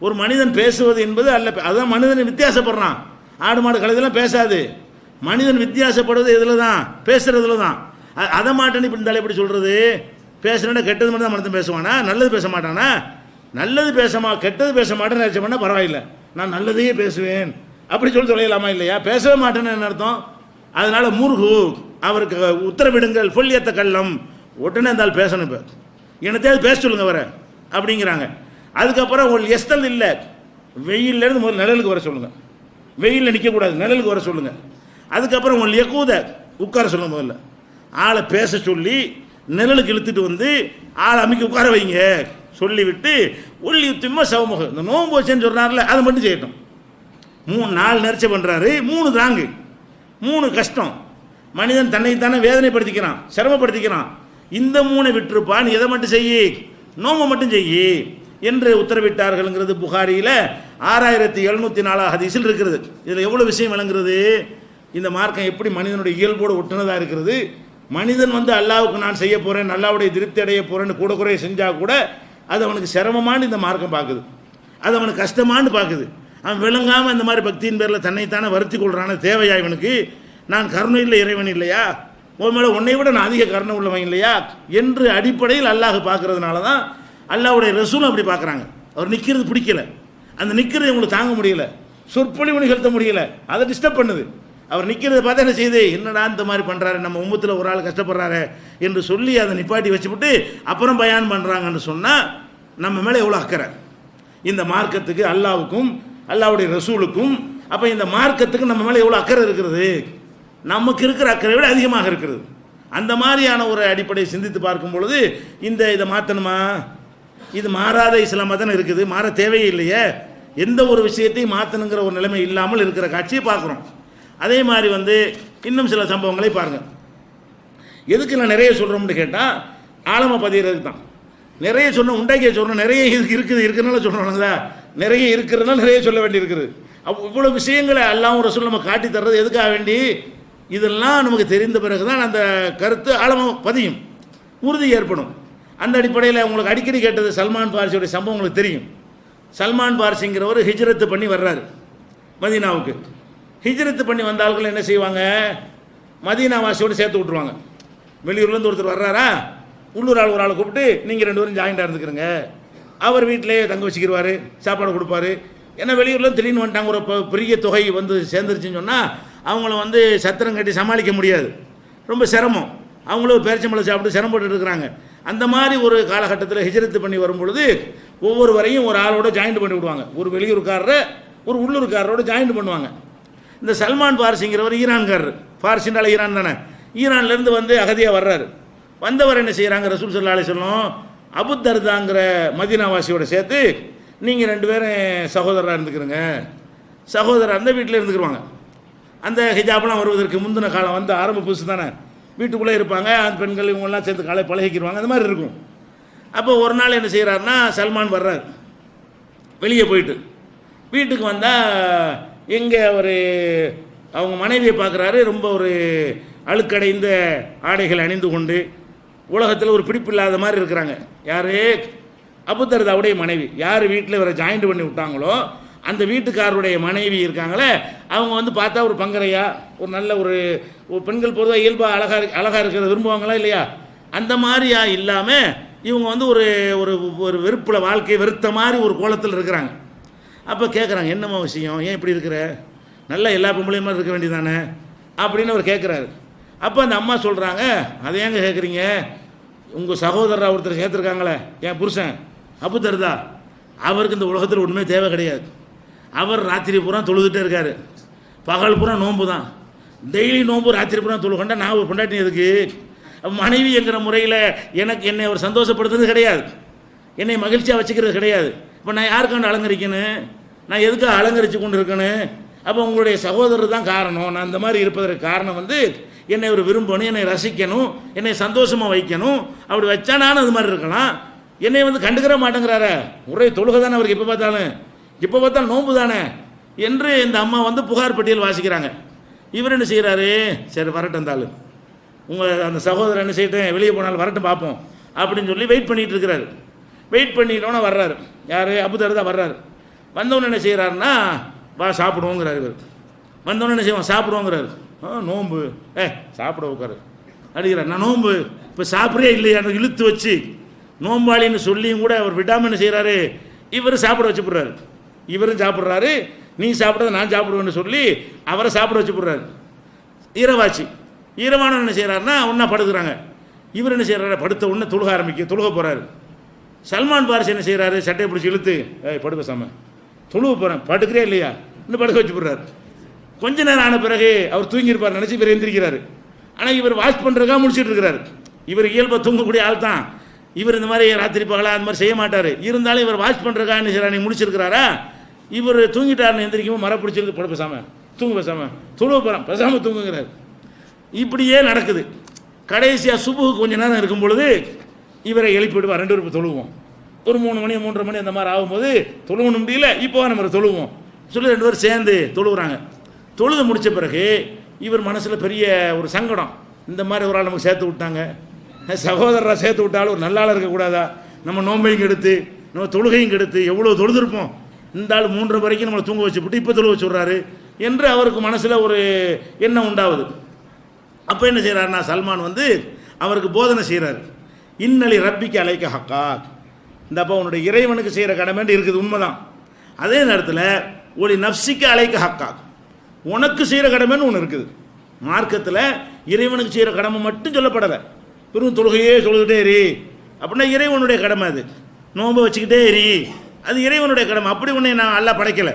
ஒரு மனிதன் பேசுவது என்பது அல்ல, அதுதான் மனிதன் வித்தியாசப்படுறான். ஆடு மாடு கழுதெல்லாம் பேசாது. மனிதன் வித்தியாசப்படுவது இதில் தான், பேசுகிறதுல தான். அதை மாட்டேன்னு இப்போ இந்த எப்படி சொல்கிறது? பேசுகிறேன்னா கெட்டது மட்டும் தான் மனிதன் பேசுவானா? நல்லது பேச மாட்டானா? நல்லது கெட்டது பேச மாட்டேன்னு நினச்ச பண்ணால் பரவாயில்லை, நான் நல்லதையே பேசுவேன் அப்படி சொல்லி தொலையலாமா? இல்லையா? பேசவே மாட்டேன்னு என்ன அர்த்தம்? அதனால் முருகு அவருக்கு உத்தரவிடுங்கள், சொல்லியத்த கள்ளம், உடனே இருந்தாலும் பேசணும். இப்போ என்னத்தையாவது பேச சொல்லுங்க வர அப்படிங்கிறாங்க. அதுக்கப்புறம் உங்களுக்கு எஸ்தல் இல்லை, வெயிலேருந்து முதல்ல நிழலுக்கு வர சொல்லுங்கள். வெயிலில் நிற்கக்கூடாது, நிழலுக்கு வர சொல்லுங்கள். அதுக்கப்புறம் உங்களுக்கு எக்கூத உட்கார சொல்லுங்க. முதல்ல ஆளை பேச சொல்லி நிழலுக்கு இழுத்துட்டு வந்து ஆளை அமைக்க உட்கார வைங்க சொல்லிவிட்டு, ஒல்லி யுத்திமா சவமுகம், இந்த நோன்பு வச்சேன்னு சொல்கிறார்ல, அதை மட்டும் செய்யட்டும். 4 நேர்ச்சி பண்ணுறாரு. 3 தாங்கு, 3 கஷ்டம். மனிதன் தன்னைத்தானே வேதனைப்படுத்திக்கிறான், சிரமப்படுத்திக்கிறான். இந்த 3 விட்டுருப்பான், எதை மட்டும் செய்யி? நோம்பை மட்டும் செய்யி என்று உத்தரவிட்டார்கள்ங்கிறது புகாரியில் 6704 ஹதீஸில் இருக்கிறது. இதில் எவ்வளோ விஷயம் விளங்குறது? இந்த மார்க்கம் எப்படி மனிதனுடைய இயல்போடு ஒட்டுனதாக இருக்கிறது. மனிதன் வந்து அல்லாவுக்கு நான் செய்ய போகிறேன், அல்லாவுடைய திருப்தி அடைய போகிறேன்னு கூட குறைய செஞ்சால் கூட அது அவனுக்கு சிரமமானு இந்த மார்க்கம் பார்க்குது, அது அவனுக்கு கஷ்டமானு பார்க்குது. அவன் விளங்காமல் இந்த மாதிரி பக்தியின் பேரில் தன்னைத்தானே வருத்தி கொள்கிறான. தேவையா இவனுக்கு? நான் கருணை இல்லை இறைவன் இல்லையா? உன் மேலே உன்னை விட நான் அதிக கருணை உள்ளவன் இல்லையா என்று அடிப்படையில் அல்லாஹ் பார்க்கறதுனால தான் அல்லாஹ்வுடைய ரசூலும் அப்படி பார்க்குறாங்க. அவர் நிற்கிறது பிடிக்கல, அந்த நிற்கிறது உங்களுக்கு தாங்க முடியல, சொற்பொழிவு நிகழ்த்த முடியல, அதை டிஸ்டர்ப் பண்ணுது. அவர் நிற்கிறத பார்த்தா என்ன செய்யுது? என்னடா இந்த மாதிரி பண்ணுறாரு, நம்ம உம்மத்தில் ஒரு ஆள் கஷ்டப்படுறாரு என்று சொல்லி அதை நிப்பாட்டி வச்சுவிட்டு அப்புறம் பயான் பண்ணுறாங்கன்னு சொன்னால் நம்ம மேலே எவ்வளோ அக்கறை இந்த மார்க்கத்துக்கு, அல்லாவுக்கும் அல்லாவுடைய ரசூலுக்கும். அப்போ இந்த மார்க்கத்துக்கு நம்ம மேலே எவ்வளோ அக்கறை இருக்கிறது? நமக்கு இருக்கிற அக்கறை விட அதிகமாக இருக்கிறது. அந்த மாதிரியான ஒரு அடிப்படையை சிந்தித்து பார்க்கும் பொழுது இதை மாற்றணுமா? இது மாறாத இஸ்லாமாக தானே இருக்குது, மாற தேவையே இல்லையே. எந்த ஒரு விஷயத்தையும் மாற்றணுங்கிற ஒரு நிலைமை இல்லாமல் இருக்கிற காட்சியை பார்க்குறோம். அதே மாதிரி வந்து இன்னும் சில சம்பவங்களை பாருங்கள். எதுக்கு நான் நிறைய சொல்கிறோம்னு கேட்டால் ஆழமாக பதிகிறதுக்கு தான். நிறைய சொன்னோம், உண்டாக்கிய சொல்கிறோம், நிறைய இருக்குதுனால சொல்கிறோம்ங்களா? நிறைய இருக்கிறதுனால நிறைய சொல்ல வேண்டி இருக்குது. இவ்வளோ விஷயங்களை அல்லாஹ்வும் ரசூலும் நம்ம காட்டி தர்றது எதுக்காக வேண்டி? இதெல்லாம் நமக்கு தெரிந்த பிறகு தான் அந்த கருத்து ஆழமாக பதியும், உறுதி ஏற்படும். அந்த அடிப்படையில் உங்களுக்கு அடிக்கடி கேட்டது சல்மான் பார்சியோடைய சம்பவம் உங்களுக்கு தெரியும். சல்மான் பார்சிங்கிறவர் ஹிஜ்ரத்து பண்ணி வர்றாரு மதீனாவுக்கு. ஹிஜ்ரத்து பண்ணி வந்த ஆட்கள் என்ன செய்வாங்க? மதீனாவாசியோடு சேர்த்து விட்ருவாங்க. வெளியூர்லேருந்து ஒருத்தர் வர்றாரா, உள்ளூர் ஆள் ஒரு ஆளை கூப்பிட்டு நீங்கள் 2 பேரும் ஜாயிண்டாக இருந்துக்கிறங்க, அவர் வீட்டிலே தங்க வச்சுக்கிடுவார், சாப்பாடு கொடுப்பாரு. ஏன்னா வெளியூர்லேருந்து திடீர்னு வந்துட்டாங்க, ஒரு பெரிய தொகை வந்து சேர்ந்துருச்சுன்னு சொன்னால் அவங்கள வந்து சத்திரம் கட்டி சமாளிக்க முடியாது, ரொம்ப சிரமம். அவங்களும் பேரிச்சம்பழம் சாப்பிட்டு சிரமப்பட்டு இருக்கிறாங்க. அந்த மாதிரி ஒரு காலகட்டத்தில் ஹிஜ்ரத்து பண்ணி வரும்பொழுது ஒவ்வொரு வரையும் ஒரு ஆளோட ஜாயிண்ட் பண்ணி விடுவாங்க. ஒரு வெளியூர்காரரை ஒரு உள்ளூர்காரரோட ஜாயிண்ட் பண்ணுவாங்க. இந்த சல்மான் பார்சிங்கிறவர் ஈரான்காரர், பார்சின்றால ஈரான் தானே, ஈரான்லேருந்து வந்து அகதியாக வர்றாரு. வந்தவர் என்ன செய்கிறாங்க? ரசூல் ஸல்லல்லாஹு அலைஹி வஸல்லம் அபு தர்தாங்கிற மதீனாவாசியோட சேர்த்து நீங்கள் 2 பேரும் சகோதரராக இருந்துக்கிறங்க, சகோதரர் அந்த வீட்டில் இருந்துக்கிடுவாங்க. அந்த ஹிஜாப்லாம் வருவதற்கு முந்தின காலம் வந்து ஆரம்ப புதுசு தானே, வீட்டுக்குள்ளே இருப்பாங்க, அந்த பெண்கள் இவங்கெல்லாம் சேர்த்து காலை பழகிக்கிடுவாங்க, அந்த மாதிரி இருக்கும். அப்போ ஒரு நாள் என்ன செய்கிறாருன்னா, சல்மான் வர்றார் வெளியே போயிட்டு, வீட்டுக்கு வந்தால் எங்கே அவர் அவங்க மனைவியை பார்க்குறாரு. ரொம்ப ஒரு அழுக்கடைந்த ஆடைகள் அணிந்து கொண்டு உலகத்தில் ஒரு பிடிப்பு இல்லாத மாதிரி இருக்கிறாங்க. யார்? அபு தர்தாவுடைய மனைவி. யார் வீட்டில் இவரை ஜாயிண்ட் பண்ணி விட்டாங்களோ அந்த வீட்டுக்காரருடைய மனைவி இருக்காங்களே, அவங்க வந்து பார்த்தா ஒரு பங்கரையா, ஒரு நல்ல ஒரு பெண்கள் பொதுவாக இயல்பாக அழகாக இருக்கிறத விரும்புவாங்களா இல்லையா, அந்த மாதிரியா இல்லாமல் இவங்க வந்து ஒரு ஒரு ஒரு வெறுப்பில் வாழ்க்கையை வெறுத்த மாதிரி ஒரு கோலத்தில் இருக்கிறாங்க. அப்போ கேட்குறாங்க, என்னம்மா விஷயம், ஏன் இப்படி இருக்கிற, நல்லா எல்லா பொம்பளையுமா இருக்க வேண்டியதானே அப்படின்னு அவர் கேட்குறாரு. அப்போ அந்த அம்மா சொல்கிறாங்க, அதை ஏங்க கேட்குறீங்க, உங்கள் சகோதரர் ஒருத்தர் சேர்த்துருக்காங்களே என் புருஷன் அபு தர்தா, அவருக்கு இந்த உலகத்தில் ஒன்றுமே தேவை கிடையாது. அவர் ராத்திரி பூரா தொழுதுகிட்டே இருக்கார், பகல் பூரா நோன்பு தான், டெய்லி நோன்பு, ராத்திரி பூரா தொழுகண்டா நான் ஒரு பொண்டாட்டி எதுக்கு, மனைவி என்கிற முறையில் என்னை அவர் சந்தோஷப்படுத்துறது கிடையாது, என்னை மகிழ்ச்சியாக வச்சுக்கிறது கிடையாது. இப்போ நான் யாருக்காண்டு அலங்கரிக்கணும், நான் எதுக்காக அலங்கரித்து கொண்டு இருக்கணும், அப்போ உங்களுடைய சகோதரர் தான் காரணம். நான் இந்த மாதிரி இருப்பதற்கு காரணம் வந்து என்னை ஒரு விரும்பணும், என்னை ரசிக்கணும், என்னை சந்தோஷமாக வைக்கணும், அப்படி வச்சா நானும் அது மாதிரி இருக்கலாம். என்னை வந்து கண்டுக்கிற மாட்டேங்கிறார, ஒரே தொழுகை தானே அவருக்கு, எப்போ பார்த்தாலும் நோன்பு தானே என்று இந்த அம்மா வந்து புகார் பட்டியல் வாசிக்கிறாங்க. இவர் என்ன செய்கிறாரு, சரி வரட்டும் இருந்தாலும் உங்கள் அந்த சகோதரர் என்ன செய்யட்டும், வெளியே போனாலும் வரட்டும் பார்ப்போம் அப்படின்னு சொல்லி வெயிட் பண்ணிகிட்டு இருக்கிறாரு. வெயிட் பண்ணிட்டோன்னே வர்றாரு, யார், அபு தர்தா வர்றாரு. வந்தவொன்னு என்ன செய்கிறாருன்னா, வா சாப்பிடுவோங்கிறாரு. இவர் வந்தவொன்னு என்ன செய்வான், சாப்பிடுவோங்கிறாரு. நோன்பு, சாப்பிட உட்காரு அடிக்கிறார். நான் நோன்பு இப்போ சாப்பிட்றே இல்லையா, இழுத்து வச்சு நோம்பாளின்னு சொல்லியும் கூட அவர் விடாமல் என்ன செய்கிறாரு, இவர் சாப்பிட வச்சு போடுறாரு. இவரும் சாப்பிட்றாரு, நீ சாப்பிட்றத நான் சாப்பிடுவேன்னு சொல்லி அவரை சாப்பிட வச்சு போடுறாரு. ஈரவாச்சு, ஈரவானம் என்ன செய்கிறாருன்னா ஒன்றா படுக்கிறாங்க. இவர் என்ன செய்கிறாரு, படுத்த உடனே தொழுக போகிறாரு. சல்மான் பாரிஸ் என்ன செய்கிறாரு, சட்டையை பிடிச்சி இழுத்து, படுக்க சாம தொழுக போகிறேன், படுக்கிறே இல்லையா, இன்னும் படுக்க வச்சு போடுறாரு. கொஞ்ச நேரம் ஆன பிறகு அவர் தூங்கியிருப்பார் நினச்சி இவர் எந்திரிக்கிறாரு. ஆனால் இவர் வாஷ் பண்ணுறதுக்காக முடிச்சுட்டு இருக்கிறாரு. இவர் இயல்பாக தூங்கக்கூடிய ஆள் தான், இவர் இந்த மாதிரி ராத்திரி பகலா அந்த மாதிரி செய்ய மாட்டார். இருந்தாலும் இவர் வாஷ் பண்ணுறதுக்காக என்ன செய்கிறார், நீ முடிச்சிருக்கிறாரா, இவர் தூங்கிட்டாருன்னு எந்திரிக்கும் மர பிடிச்சிருக்கு, பட பேசாமல் தூங்க, பேசாமல் தொழுவ போகிறான், பேசாமல் தூங்குங்கிறார். இப்படியே நடக்குது. கடைசியாக சுபுக்கு கொஞ்சம் நேரம் இருக்கும் பொழுது இவரை எழுப்பிவிடுவார், 2 பேரும் தொழுவோம். ஒரு 3 மணி 3:30 மணி அந்த மாதிரி ஆகும்போது தொழுவணும் முடியல, இப்போ நம்ம தொழுவோம் சொல்லி 2 பேரும் சேர்ந்து தொழுகிறாங்க. தொழுது முடித்த பிறகு இவர் மனசில் பெரிய ஒரு சங்கடம், இந்த மாதிரி ஒரு ஆள் நமக்கு சேர்த்து விட்டாங்க, சகோதரராக சேர்த்து விட்டாலும் ஒரு நல்ல ஆளாக இருக்கக்கூடாதா, நம்ம நோம்பையும் கெடுத்து நம்ம தொழுகையும் கெடுத்து எவ்வளோ தொழுதுருப்போம், இந்த ஆள் 3:30 வரைக்கும் நம்மளை தூங்க வச்சுவிட்டு இப்போ தொழுக வச்சுடுறாரு என்று அவருக்கு மனசில் ஒரு எண்ணம் உண்டாகுது. அப்போ என்ன செய்கிறாருன்னா, சல்மான் வந்து அவருக்கு போதனை செய்கிறார். இன்னலி ரப்பிக்கு அலைக்க ஹக்கா, இந்த அப்போ உன்னுடைய இறைவனுக்கு செய்கிற கடமைன்னு இருக்குது, உண்மைதான். அதே நேரத்தில் ஒளி நப்சிக்கு அலைக்க ஹக்கா, உனக்கு செய்கிற கடமைன்னு ஒன்று இருக்குது. மார்க்கத்தில் இறைவனுக்கு செய்கிற கடமை மட்டும் சொல்லப்படலை. பெரும் தொழுகையே சொல்லிக்கிட்டே எரி அப்படின்னா இறைவனுடைய கடமை, அது நோன்பை வச்சுக்கிட்டே எரி, அது இறைவனுடைய கடமை. அப்படி உன்னை நான் அல்லாஹ் படைக்கலை.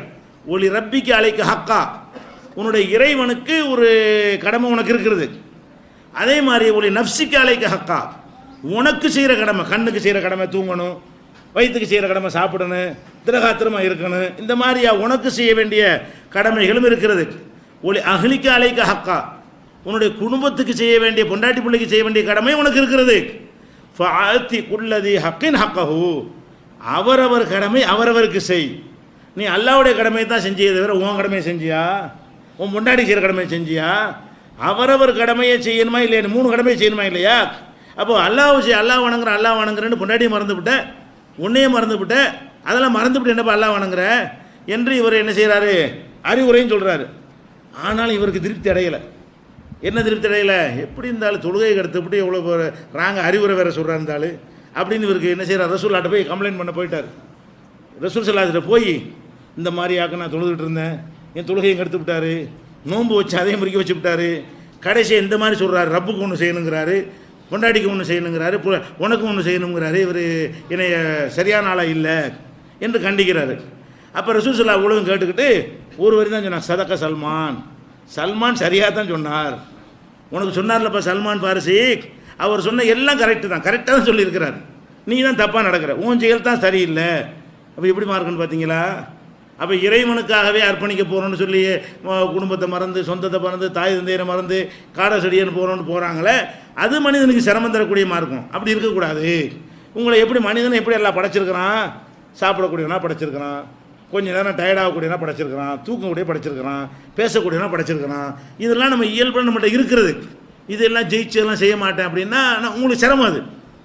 ஒளி ரப்பிக்கு அலைக்க ஹக்கா, உன்னுடைய இறைவனுக்கு ஒரு கடமை உனக்கு இருக்கிறது. அதே மாதிரி ஒளி நப்சிக்கு அலைக்க ஹக்கா, உனக்கு செய்கிற கடமை, கண்ணுக்கு செய்கிற கடமை தூங்கணும், வயிற்றுக்கு செய்கிற கடமை சாப்பிடணும், திரகாத்திரமாக இருக்கணும், இந்த மாதிரியா உனக்கு செய்ய வேண்டிய கடமைகளும் இருக்கிறது. ஒளி அகலிக்க அலைக்க ஹக்கா, உன்னுடைய குடும்பத்துக்கு செய்ய வேண்டிய, பொண்டாட்டி பிள்ளைக்கு செய்ய வேண்டிய கடமை உனக்கு இருக்கிறது. ஃபாத்தி குல்லதி ஹக்கின் ஹக்கஹு, அவரவர் கடமை அவரவருக்கு செய். நீ அல்லாஹ்வுடைய கடமையை தான் செஞ்சியே தவிர உன் கடமையை செஞ்சியா, உன் பொண்டாட்டி செய்கிற கடமையை செஞ்சியா, அவரவர் கடமையை செய்யணுமா இல்லையா, 3 கடமையை செய்யணுமா இல்லையா. அப்போ அல்லாஹ் வணங்குறேன்னு பொண்டாட்டியை மறந்துவிட்ட, உன்னையே மறந்துவிட்ட, அதெல்லாம் மறந்துவிட்டு என்னப்பா அல்லாஹ் வணங்குற என்று இவர் என்ன செய்கிறாரு, அறிவுரையும் சொல்கிறாரு. ஆனாலும் இவருக்கு திருப்தி அடையலை. என்ன திருப்தி அடையலை, எப்படி இருந்தாலும் தொழுகையை கெடுத்துவிட்டு எவ்வளோ ராங்க அறிவுரை வேறு சொல்கிறா இருந்தாலும் அப்படின்னு இவருக்கு என்ன செய்கிறார், ரசூல்லாட்ட போய் கம்ப்ளைண்ட் பண்ண போயிட்டார். ரசூல் ஸல்லல்லாஹு போய் இந்த மாதிரி ஆக்க நான் தொழுதுகிட்டு இருந்தேன், என் தொழுகையை கெடுத்து விட்டார், நோன்பு வச்சு அதையும் முறிக்க வச்சு விட்டார், கடைசியை இந்த மாதிரி சொல்கிறாரு, ரப்புக்கு ஒன்று செய்யணுங்கிறாரு, பொண்டாட்டிக்கு ஒன்று செய்யணுங்கிறாரு, உனக்கும் ஒன்று செய்யணுங்கிறாரு, இவர் என்னை சரியான ஆளாக இல்லை என்று கண்டிக்கிறாரு. அப்போ ரசூல் ஸல்லல்லாஹு அலைஹி வஸல்லம் கேட்டுக்கிட்டு ஒரு வரி தான் சொன்னார், சதக்க சல்மான், சல்மான் சரியாக தான் சொன்னார். உனக்கு சொன்னார்லப்பா சல்மான் பாரிசி, அவர் சொன்ன எல்லாம் கரெக்டு தான், கரெக்டாக தான் சொல்லியிருக்கிறார், நீ தான் தப்பாக நடக்கிற, உன் செயல் தான் சரியில்லை. அப்போ எப்படி மார்க்குன்னு பார்த்தீங்களா. அப்போ இறைவனுக்காகவே அர்ப்பணிக்க போகிறோன்னு சொல்லி குடும்பத்தை மறந்து, சொந்தத்தை மறந்து, தாய் தந்தையரை மறந்து, காடை செடியன்னு போகிறோன்னு போகிறாங்களே, அது மனிதனுக்கு சிரமம் தரக்கூடிய மார்க்கம். அப்படி இருக்கக்கூடாது. உங்களை எப்படி மனிதனை எப்படி எல்லாம் படைச்சிருக்கிறான், சாப்பிடக்கூடியவனா படைச்சிருக்கிறான், கொஞ்ச நேரம் டயர்டாகக்கூடியனா படைச்சிருக்கிறான், தூக்கக்கூடிய படைச்சிருக்கிறான், பேசக்கூடியனா படைச்சிருக்கிறான். இதெல்லாம் நம்ம இயல்பு நம்மகிட்ட இருக்கிறது. இதெல்லாம் ஜெயிச்சு எல்லாம் செய்ய மாட்டேன் அப்படின்னா உங்களுக்கு சிரமம், அது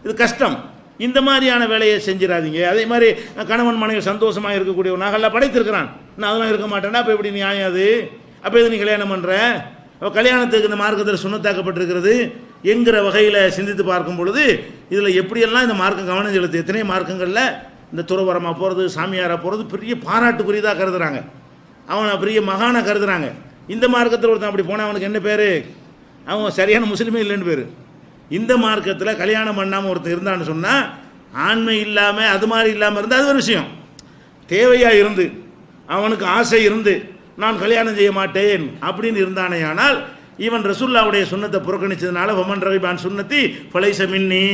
இது கஷ்டம். இந்த மாதிரியான வேலையை செஞ்சிடாதீங்க. அதே மாதிரி கணவன் மனைவி சந்தோஷமாக இருக்கக்கூடிய நகல்லாம் படைத்திருக்கிறான், நான் அதெல்லாம் இருக்க மாட்டேன்னா அப்போ எப்படி நியாயம் அது? அப்போ எது நீ கல்யாணம் பண்ணுற? அப்போ கல்யாணத்துக்கு இந்த மார்க்கத்தில் சுன்னத்தாக்கப்பட்டிருக்கிறது என்கிற வகையில் சிந்தித்து பார்க்கும் பொழுது இதில் எப்படியெல்லாம் இந்த மார்க்கம் கவனம் செலுத்து. எத்தனை மார்க்கங்களில் இந்த துறவரமாக போகிறது, சாமியாராக போகிறது பெரிய பாராட்டுக்குரியதாக கருதுகிறாங்க, அவனை பெரிய மகானாக கருதுகிறாங்க. இந்த மார்க்கத்தில் ஒருத்தன் அப்படி போனால் அவனுக்கு என்ன பேர்? அவன் சரியான முஸ்லீமே இல்லைன்னு பேர். இந்த மார்க்கத்தில் கல்யாணம் பண்ணாமல் ஒருத்தர் இருந்தான்னு சொன்னால் ஆண்மை இல்லாமல் அது மாதிரி இல்லாமல் இருந்தால் அது ஒரு விஷயம். தேவையாக இருந்து அவனுக்கு ஆசை இருந்து நான் கல்யாணம் செய்ய மாட்டேன் அப்படின்னு இருந்தானே ஆனால் இவன் ரசூல்லாவுடைய சுன்னத்தை புறக்கணிச்சதுனால வமன் ரகிபான் சுன்னத்தி ஃபலைஸ மின்னி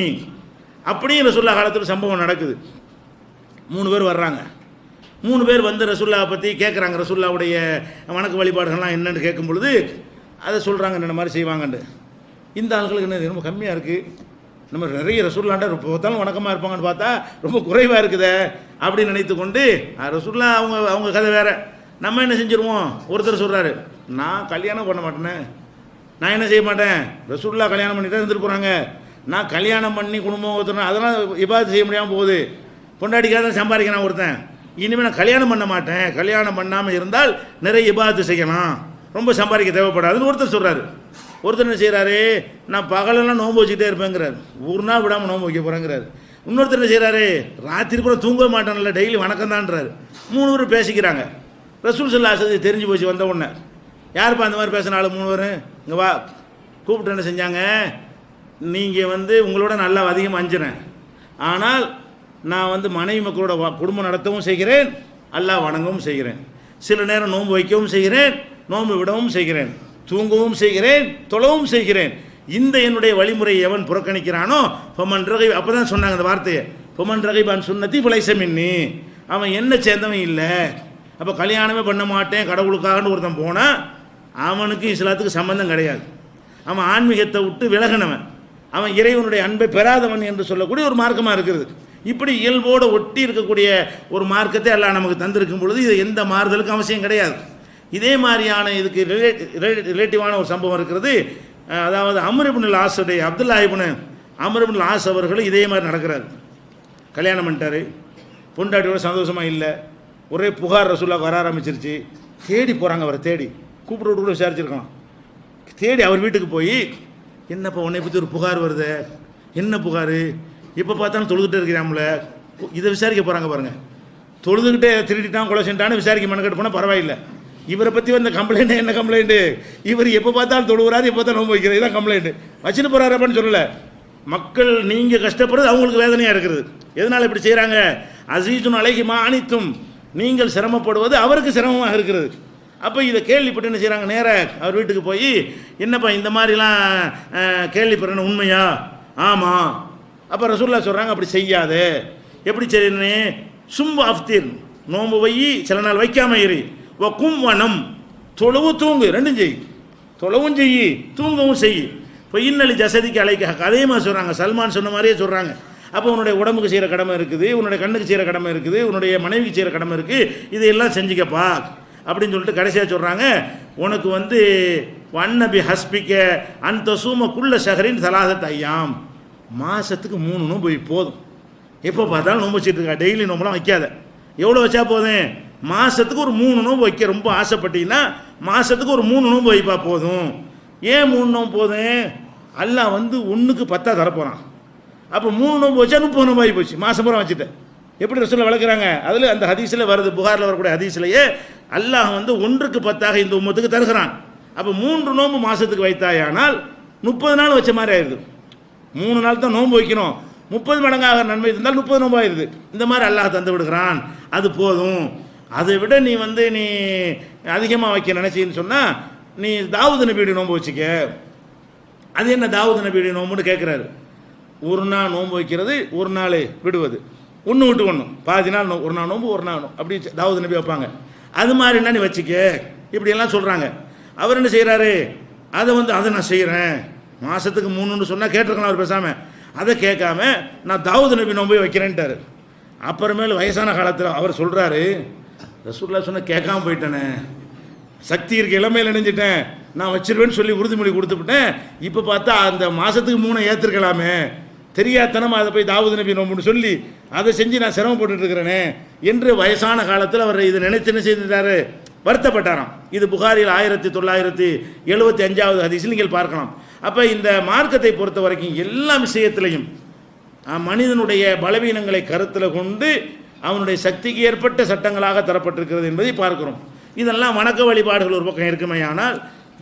அப்படியும் ரசூல்லா காலத்தில் சம்பவம் நடக்குது. 3 பேர் வர்றாங்க. 3 பேர் வந்து ரசூல்லாவை பற்றி கேட்குறாங்க. ரசூல்லாவுடைய வணக்க வழிபாடுகள்லாம் என்னென்னு கேட்கும் பொழுது அதை சொல்கிறாங்க, என்ன மாதிரி செய்வாங்கன்னு. இந்த ஆட்களுக்கு என்ன ரொம்ப கம்மியாக இருக்குது, நம்ம நிறைய ரசூல்லாண்டா பார்த்தாலும் வணக்கமாக இருப்பாங்கன்னு பார்த்தா ரொம்ப குறைவாக இருக்குதே அப்படின்னு நினைத்து கொண்டு ரசூல்லா அவங்க கதை வேறு. நம்ம என்ன செஞ்சுருவோம்? ஒருத்தர் சொல்கிறாரு, நான் கல்யாணம் பண்ண மாட்டேனே, நான் என்ன செய்ய மாட்டேன், ரசூல்லா கல்யாணம் பண்ணிட்டு இருந்துட்டு போகிறாங்க, நான் கல்யாணம் பண்ணி குடும்பம் ஒருத்தர் அதெல்லாம் இபாதத்து செய்ய முடியாமல் போகுது, பொண்டாட்டிக்காக தான் சம்பாதிக்கிறான் ஒருத்தன், இனிமேல் நான் கல்யாணம் பண்ண மாட்டேன், கல்யாணம் பண்ணாமல் இருந்தால் நிறைய இபாதத்து செய்யலாம், ரொம்ப சம்பாதிக்க தேவைப்படாதுன்னு ஒருத்தர் சொல்கிறாரு. ஒருத்தர் என்ன செய்கிறாரு, நான் பகலெல்லாம் நோன்பு வச்சுக்கிட்டே இருப்பேங்கிறார், ஒரு நாள் விடாமல் நோன்பு வைக்க போகிறேங்கிறாரு. இன்னொருத்தர் என்ன செய்கிறாரு, ராத்திரி பூரா தூங்க மாட்டான்ல, டெய்லி வணக்கம் தான்றாரு. 3 பேர் பேசிக்கிறாங்க. ரசூல் ஸல்லல்லாஹு அலைஹி வஸல்லம் தெரிஞ்சு போச்சு. வந்த உடனே யாருப்பா அந்த மாதிரி பேசினாலும் 3 பேரும் இங்கே வா கூப்பிட்டு என்ன செஞ்சாங்க, நீங்கள் வந்து உங்களோட நல்லா அதிகமாக அஞ்சுறேன், ஆனால் நான் வந்து மனைவி மக்களோட குடும்பம் நடத்தவும் செய்கிறேன், அல்லாஹ் வணங்கவும் செய்கிறேன், சில நேரம் நோன்பு வைக்கவும் செய்கிறேன், நோன்பு விடவும் செய்கிறேன், தூங்கவும் செய்கிறேன், தொழவும் செய்கிறேன். இந்த என்னுடைய வழிமுறையை எவன் புறக்கணிக்கிறானோ பொமன் ரகை, அப்போ தான் சொன்னாங்க அந்த வார்த்தையை, பொமன் ரகைபான் சுன்னத்தி ஃபலைஸ மின்னி, அவன் என்ன சேர்ந்தவன் இல்லை. அப்போ கல்யாணமே பண்ண மாட்டேன் கடவுளுக்காகன்னு ஒருத்தன் போனால் அவனுக்கு இஸ்லாத்துக்கு சம்பந்தம் கிடையாது. அவன் ஆன்மீகத்தை விட்டு விலகினவன், அவன் இறைவனுடைய அன்பை பெறாதவன் என்று சொல்லக்கூடிய ஒரு மார்க்கமாக இருக்கிறது. இப்படி இயல்போடு ஒட்டி இருக்கக்கூடிய ஒரு மார்க்கத்தை எல்லாம் நமக்கு தந்திருக்கும் பொழுது இது எந்த மாறுதலுக்கும் அவசியம் கிடையாது. இதே மாதிரியான இதுக்கு ரிலேட்டிவான ஒரு சம்பவம் இருக்கிறது. அதாவது அம்ர் இப்னுல் ஆஸுடைய அப்துல்லா இப்னு அம்ர் இப்னுல் ஆஸ் அவர்களும் இதே மாதிரி நடக்கிறார். கல்யாணம் பண்ணிட்டாரு, பொண்டாட்டியோட சந்தோஷமாக இல்லை, ஒரே புகார் ரசூலுல்லாஹ் வர ஆரம்பிச்சிருச்சு. தேடி போகிறாங்க, அவரை தேடி கூப்பிட்டு விட்டு கூட விசாரிச்சிருக்கலாம். தேடி அவர் வீட்டுக்கு போய், என்னப்பா உன்னை பற்றி ஒரு புகார் வருது, என்ன புகார், எப்போ பார்த்தாலும் தொழுதுகிட்டே இருக்கிறாம்ல, இதை விசாரிக்க போகிறாங்க பாருங்கள். தொழுதுகிட்டே திருடிட்டான் கொலை செஞ்சான்னு விசாரிக்க மெனக்கெட்டு போனால் பரவாயில்லை, இவரை பற்றி வந்த கம்ப்ளைண்ட்டு என்ன கம்ப்ளைண்ட்டு, இவர் எப்போ பார்த்தாலும் தொழுகிறாரு, எப்போ பார்த்தாலும் நோன்பு வைக்கிறது, இதான் கம்ப்ளைண்ட்டு. வச்சுட்டு போகிறாரப்பான்னு சொல்லலை. மக்கள் நீங்கள் கஷ்டப்படுறது அவங்களுக்கு வேதனையாக இருக்கிறது. எதனால் இப்படி செய்கிறாங்க, அசீசுன் அலைஹிமா அனித்தும், நீங்கள் சிரமப்படுவது அவருக்கு சிரமமாக இருக்கிறது. அப்போ இதை கேள்விப்பட்டு என்ன செய்கிறாங்க, நேராக அவர் வீட்டுக்கு போய், என்னப்பா இந்த மாதிரிலாம் கேள்விப்படுறேன்னு உண்மையா? ஆமாம். அப்போ ரசூலுல்லாஹ் சொல்கிறாங்க, அப்படி செய்யாதே. எப்படி செய்யணுன்னு, சும்பு அஃப்தீர், நோம்பு வை, சில நாள் வைக்காம இரு, கும் வனம், தொழவு தூங்கு, ரெண்டும் செய், தொழவும் செய் தூங்கவும் செய். இப்போ இன்னலி ஜசதிக்கு அழைக்க, அதே மாதிரி சொல்கிறாங்க, சல்மான் சொன்ன மாதிரியே சொல்கிறாங்க. அப்போ உன்னுடைய உடம்புக்கு செய்கிற கடமை இருக்குது, உன்னுடைய கண்ணுக்கு செய்கிற கடமை இருக்குது, உன்னுடைய மனைவிக்கு செய்கிற கடமை இருக்குது, இதையெல்லாம் செஞ்சுக்கப்பா அப்படின்னு சொல்லிட்டு கடைசியாக சொல்கிறாங்க, உனக்கு வந்து வன்னபி ஹஸ்பிக்க அந்த சூமக்குள்ள ஷஹரின் சலாசத் ஐயாம், மாதத்துக்கு 3 நோன்பு போதும். எப்போ பார்த்தாலும் நோன்பு வச்சுட்டு இருக்கா, டெய்லி நோம்புலாம் வைக்காத. எவ்வளோ வச்சா போதும், மாதத்துக்கு ஒரு 3 நோன்பு வைக்க ரொம்ப ஆசைப்பட்டீங்கன்னா மாதத்துக்கு ஒரு 3 நோன்பு வைப்பா போதும். ஏன் 3 நோன்பு போதும், அல்லாஹ் வந்து 1க்கு 10 தரப்போகிறான். அப்போ 3 நோன்பு வச்சா 30 நோன்பு ஆகி போச்சு, மாதம் பூரா வச்சுட்டேன். எப்படி ரசூலுல்லாஹ் வளர்க்குறாங்க, அதில் அந்த ஹதீஸில் வருது, புகாரில் வரக்கூடிய ஹதீஸ்லையே அல்லாஹ் வந்து 1க்கு 10 இந்த உம்மத்துக்கு தருகிறான். அப்போ 3 நோன்பு மாதத்துக்கு வைத்தாயானால் 30 நாள் வச்ச மாதிரி ஆயிடுது. 3 நாள் தான் நோன்பு வைக்கணும், 30 மடங்காக நன்மை இருந்தால் 30 நோன்பு ஆயிடுது. இந்த மாதிரி அல்லாஹ் தந்து விடுகிறான், அது போதும். அதை விட நீ வந்து நீ அதிகமாக வைக்க நினச்சின்னு சொன்னால் நீ தாவூது நபியுடைய நோன்பு வச்சுக்க. அது என்ன தாவூது நபியுடைய நோன்புன்னு கேட்குறாரு. ஒரு நாள் நோன்பு வைக்கிறது, ஒரு நாள் விடுவது, 1 விட்டு 1, பாதி நாள் ஒரு நாள் நோன்பு ஒரு நாள் அப்படி தாவூது நபி வைப்பாங்க. அது மாதிரி என்ன நீ வச்சுக்க, இப்படியெல்லாம் சொல்கிறாங்க. அவர் என்ன செய்கிறாரு, அதை நான் செய்கிறேன், மாதத்துக்கு 3ன்னு சொன்னால் கேட்டிருக்கலாம் அவர் பேசாமல். அதை கேட்காம நான் தாவூது நபி நோன்பை வைக்கிறேன்ட்டார். அப்புறமேல் வயசான காலத்தில் அவர் சொல்கிறாரு, ரசூலுல்லாஹ் சொன்ன கேட்காம போயிட்டேனே, சக்தி இருக்க இளமையில் நினைஞ்சிட்டேன், நான் வச்சிருவேன்னு சொல்லி உறுதிமொழி கொடுத்துவிட்டேன். இப்போ பார்த்தா அந்த மாதத்துக்கு 3 ஏற்றுருக்கலாமே, தெரியாதனமாக அதை போய் தாவூது நபி நோம்புன்னு சொல்லி அதை செஞ்சு நான் சிரமப்பட்டு இருக்கிறேனே என்று வயசான காலத்தில் அவர் இதை நினைத்து என்ன செய்திருந்தார், வருத்தப்பட்டாராம். இது புகாரில் 1975 ஹதீஸில் நீங்கள் பார்க்கலாம். அப்போ இந்த மார்க்கத்தை பொறுத்த வரைக்கும் எல்லா விஷயத்திலையும் மனிதனுடைய பலவீனங்களை கருத்தில் கொண்டு அவனுடைய சக்திக்கு ஏற்பட்ட சட்டங்களாக தரப்பட்டிருக்கிறது என்பதை பார்க்கிறோம். இதெல்லாம் வணக்க வழிபாடுகள் ஒரு பக்கம் இருக்குமையானால்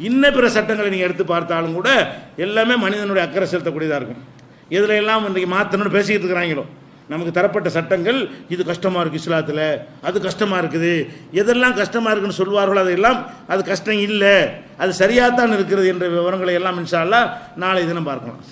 இன்ன பிற சட்டங்களை நீங்கள் எடுத்து பார்த்தாலும் கூட எல்லாமே மனிதனுடைய அக்கறை செலுத்தக்கூடியதாக இருக்கும். இதில் எல்லாம் இன்றைக்கி மாற்றணும்னு பேசிக்கிட்டு இருக்கிறாங்களோ, நமக்கு தரப்பட்ட சட்டங்கள் இது கஷ்டமாக இருக்குது, இஸ்லாத்தில் அது கஷ்டமாக இருக்குது, எதெல்லாம் கஷ்டமாக இருக்குன்னு சொல்வார்களோ அதெல்லாம் அது கஷ்டம் இல்லை, அது சரியாகத்தான் இருக்கிறது என்ற விவரங்களை எல்லாம் இன்ஷா அல்லாஹ் நாளை தினம் பார்க்கலாம்.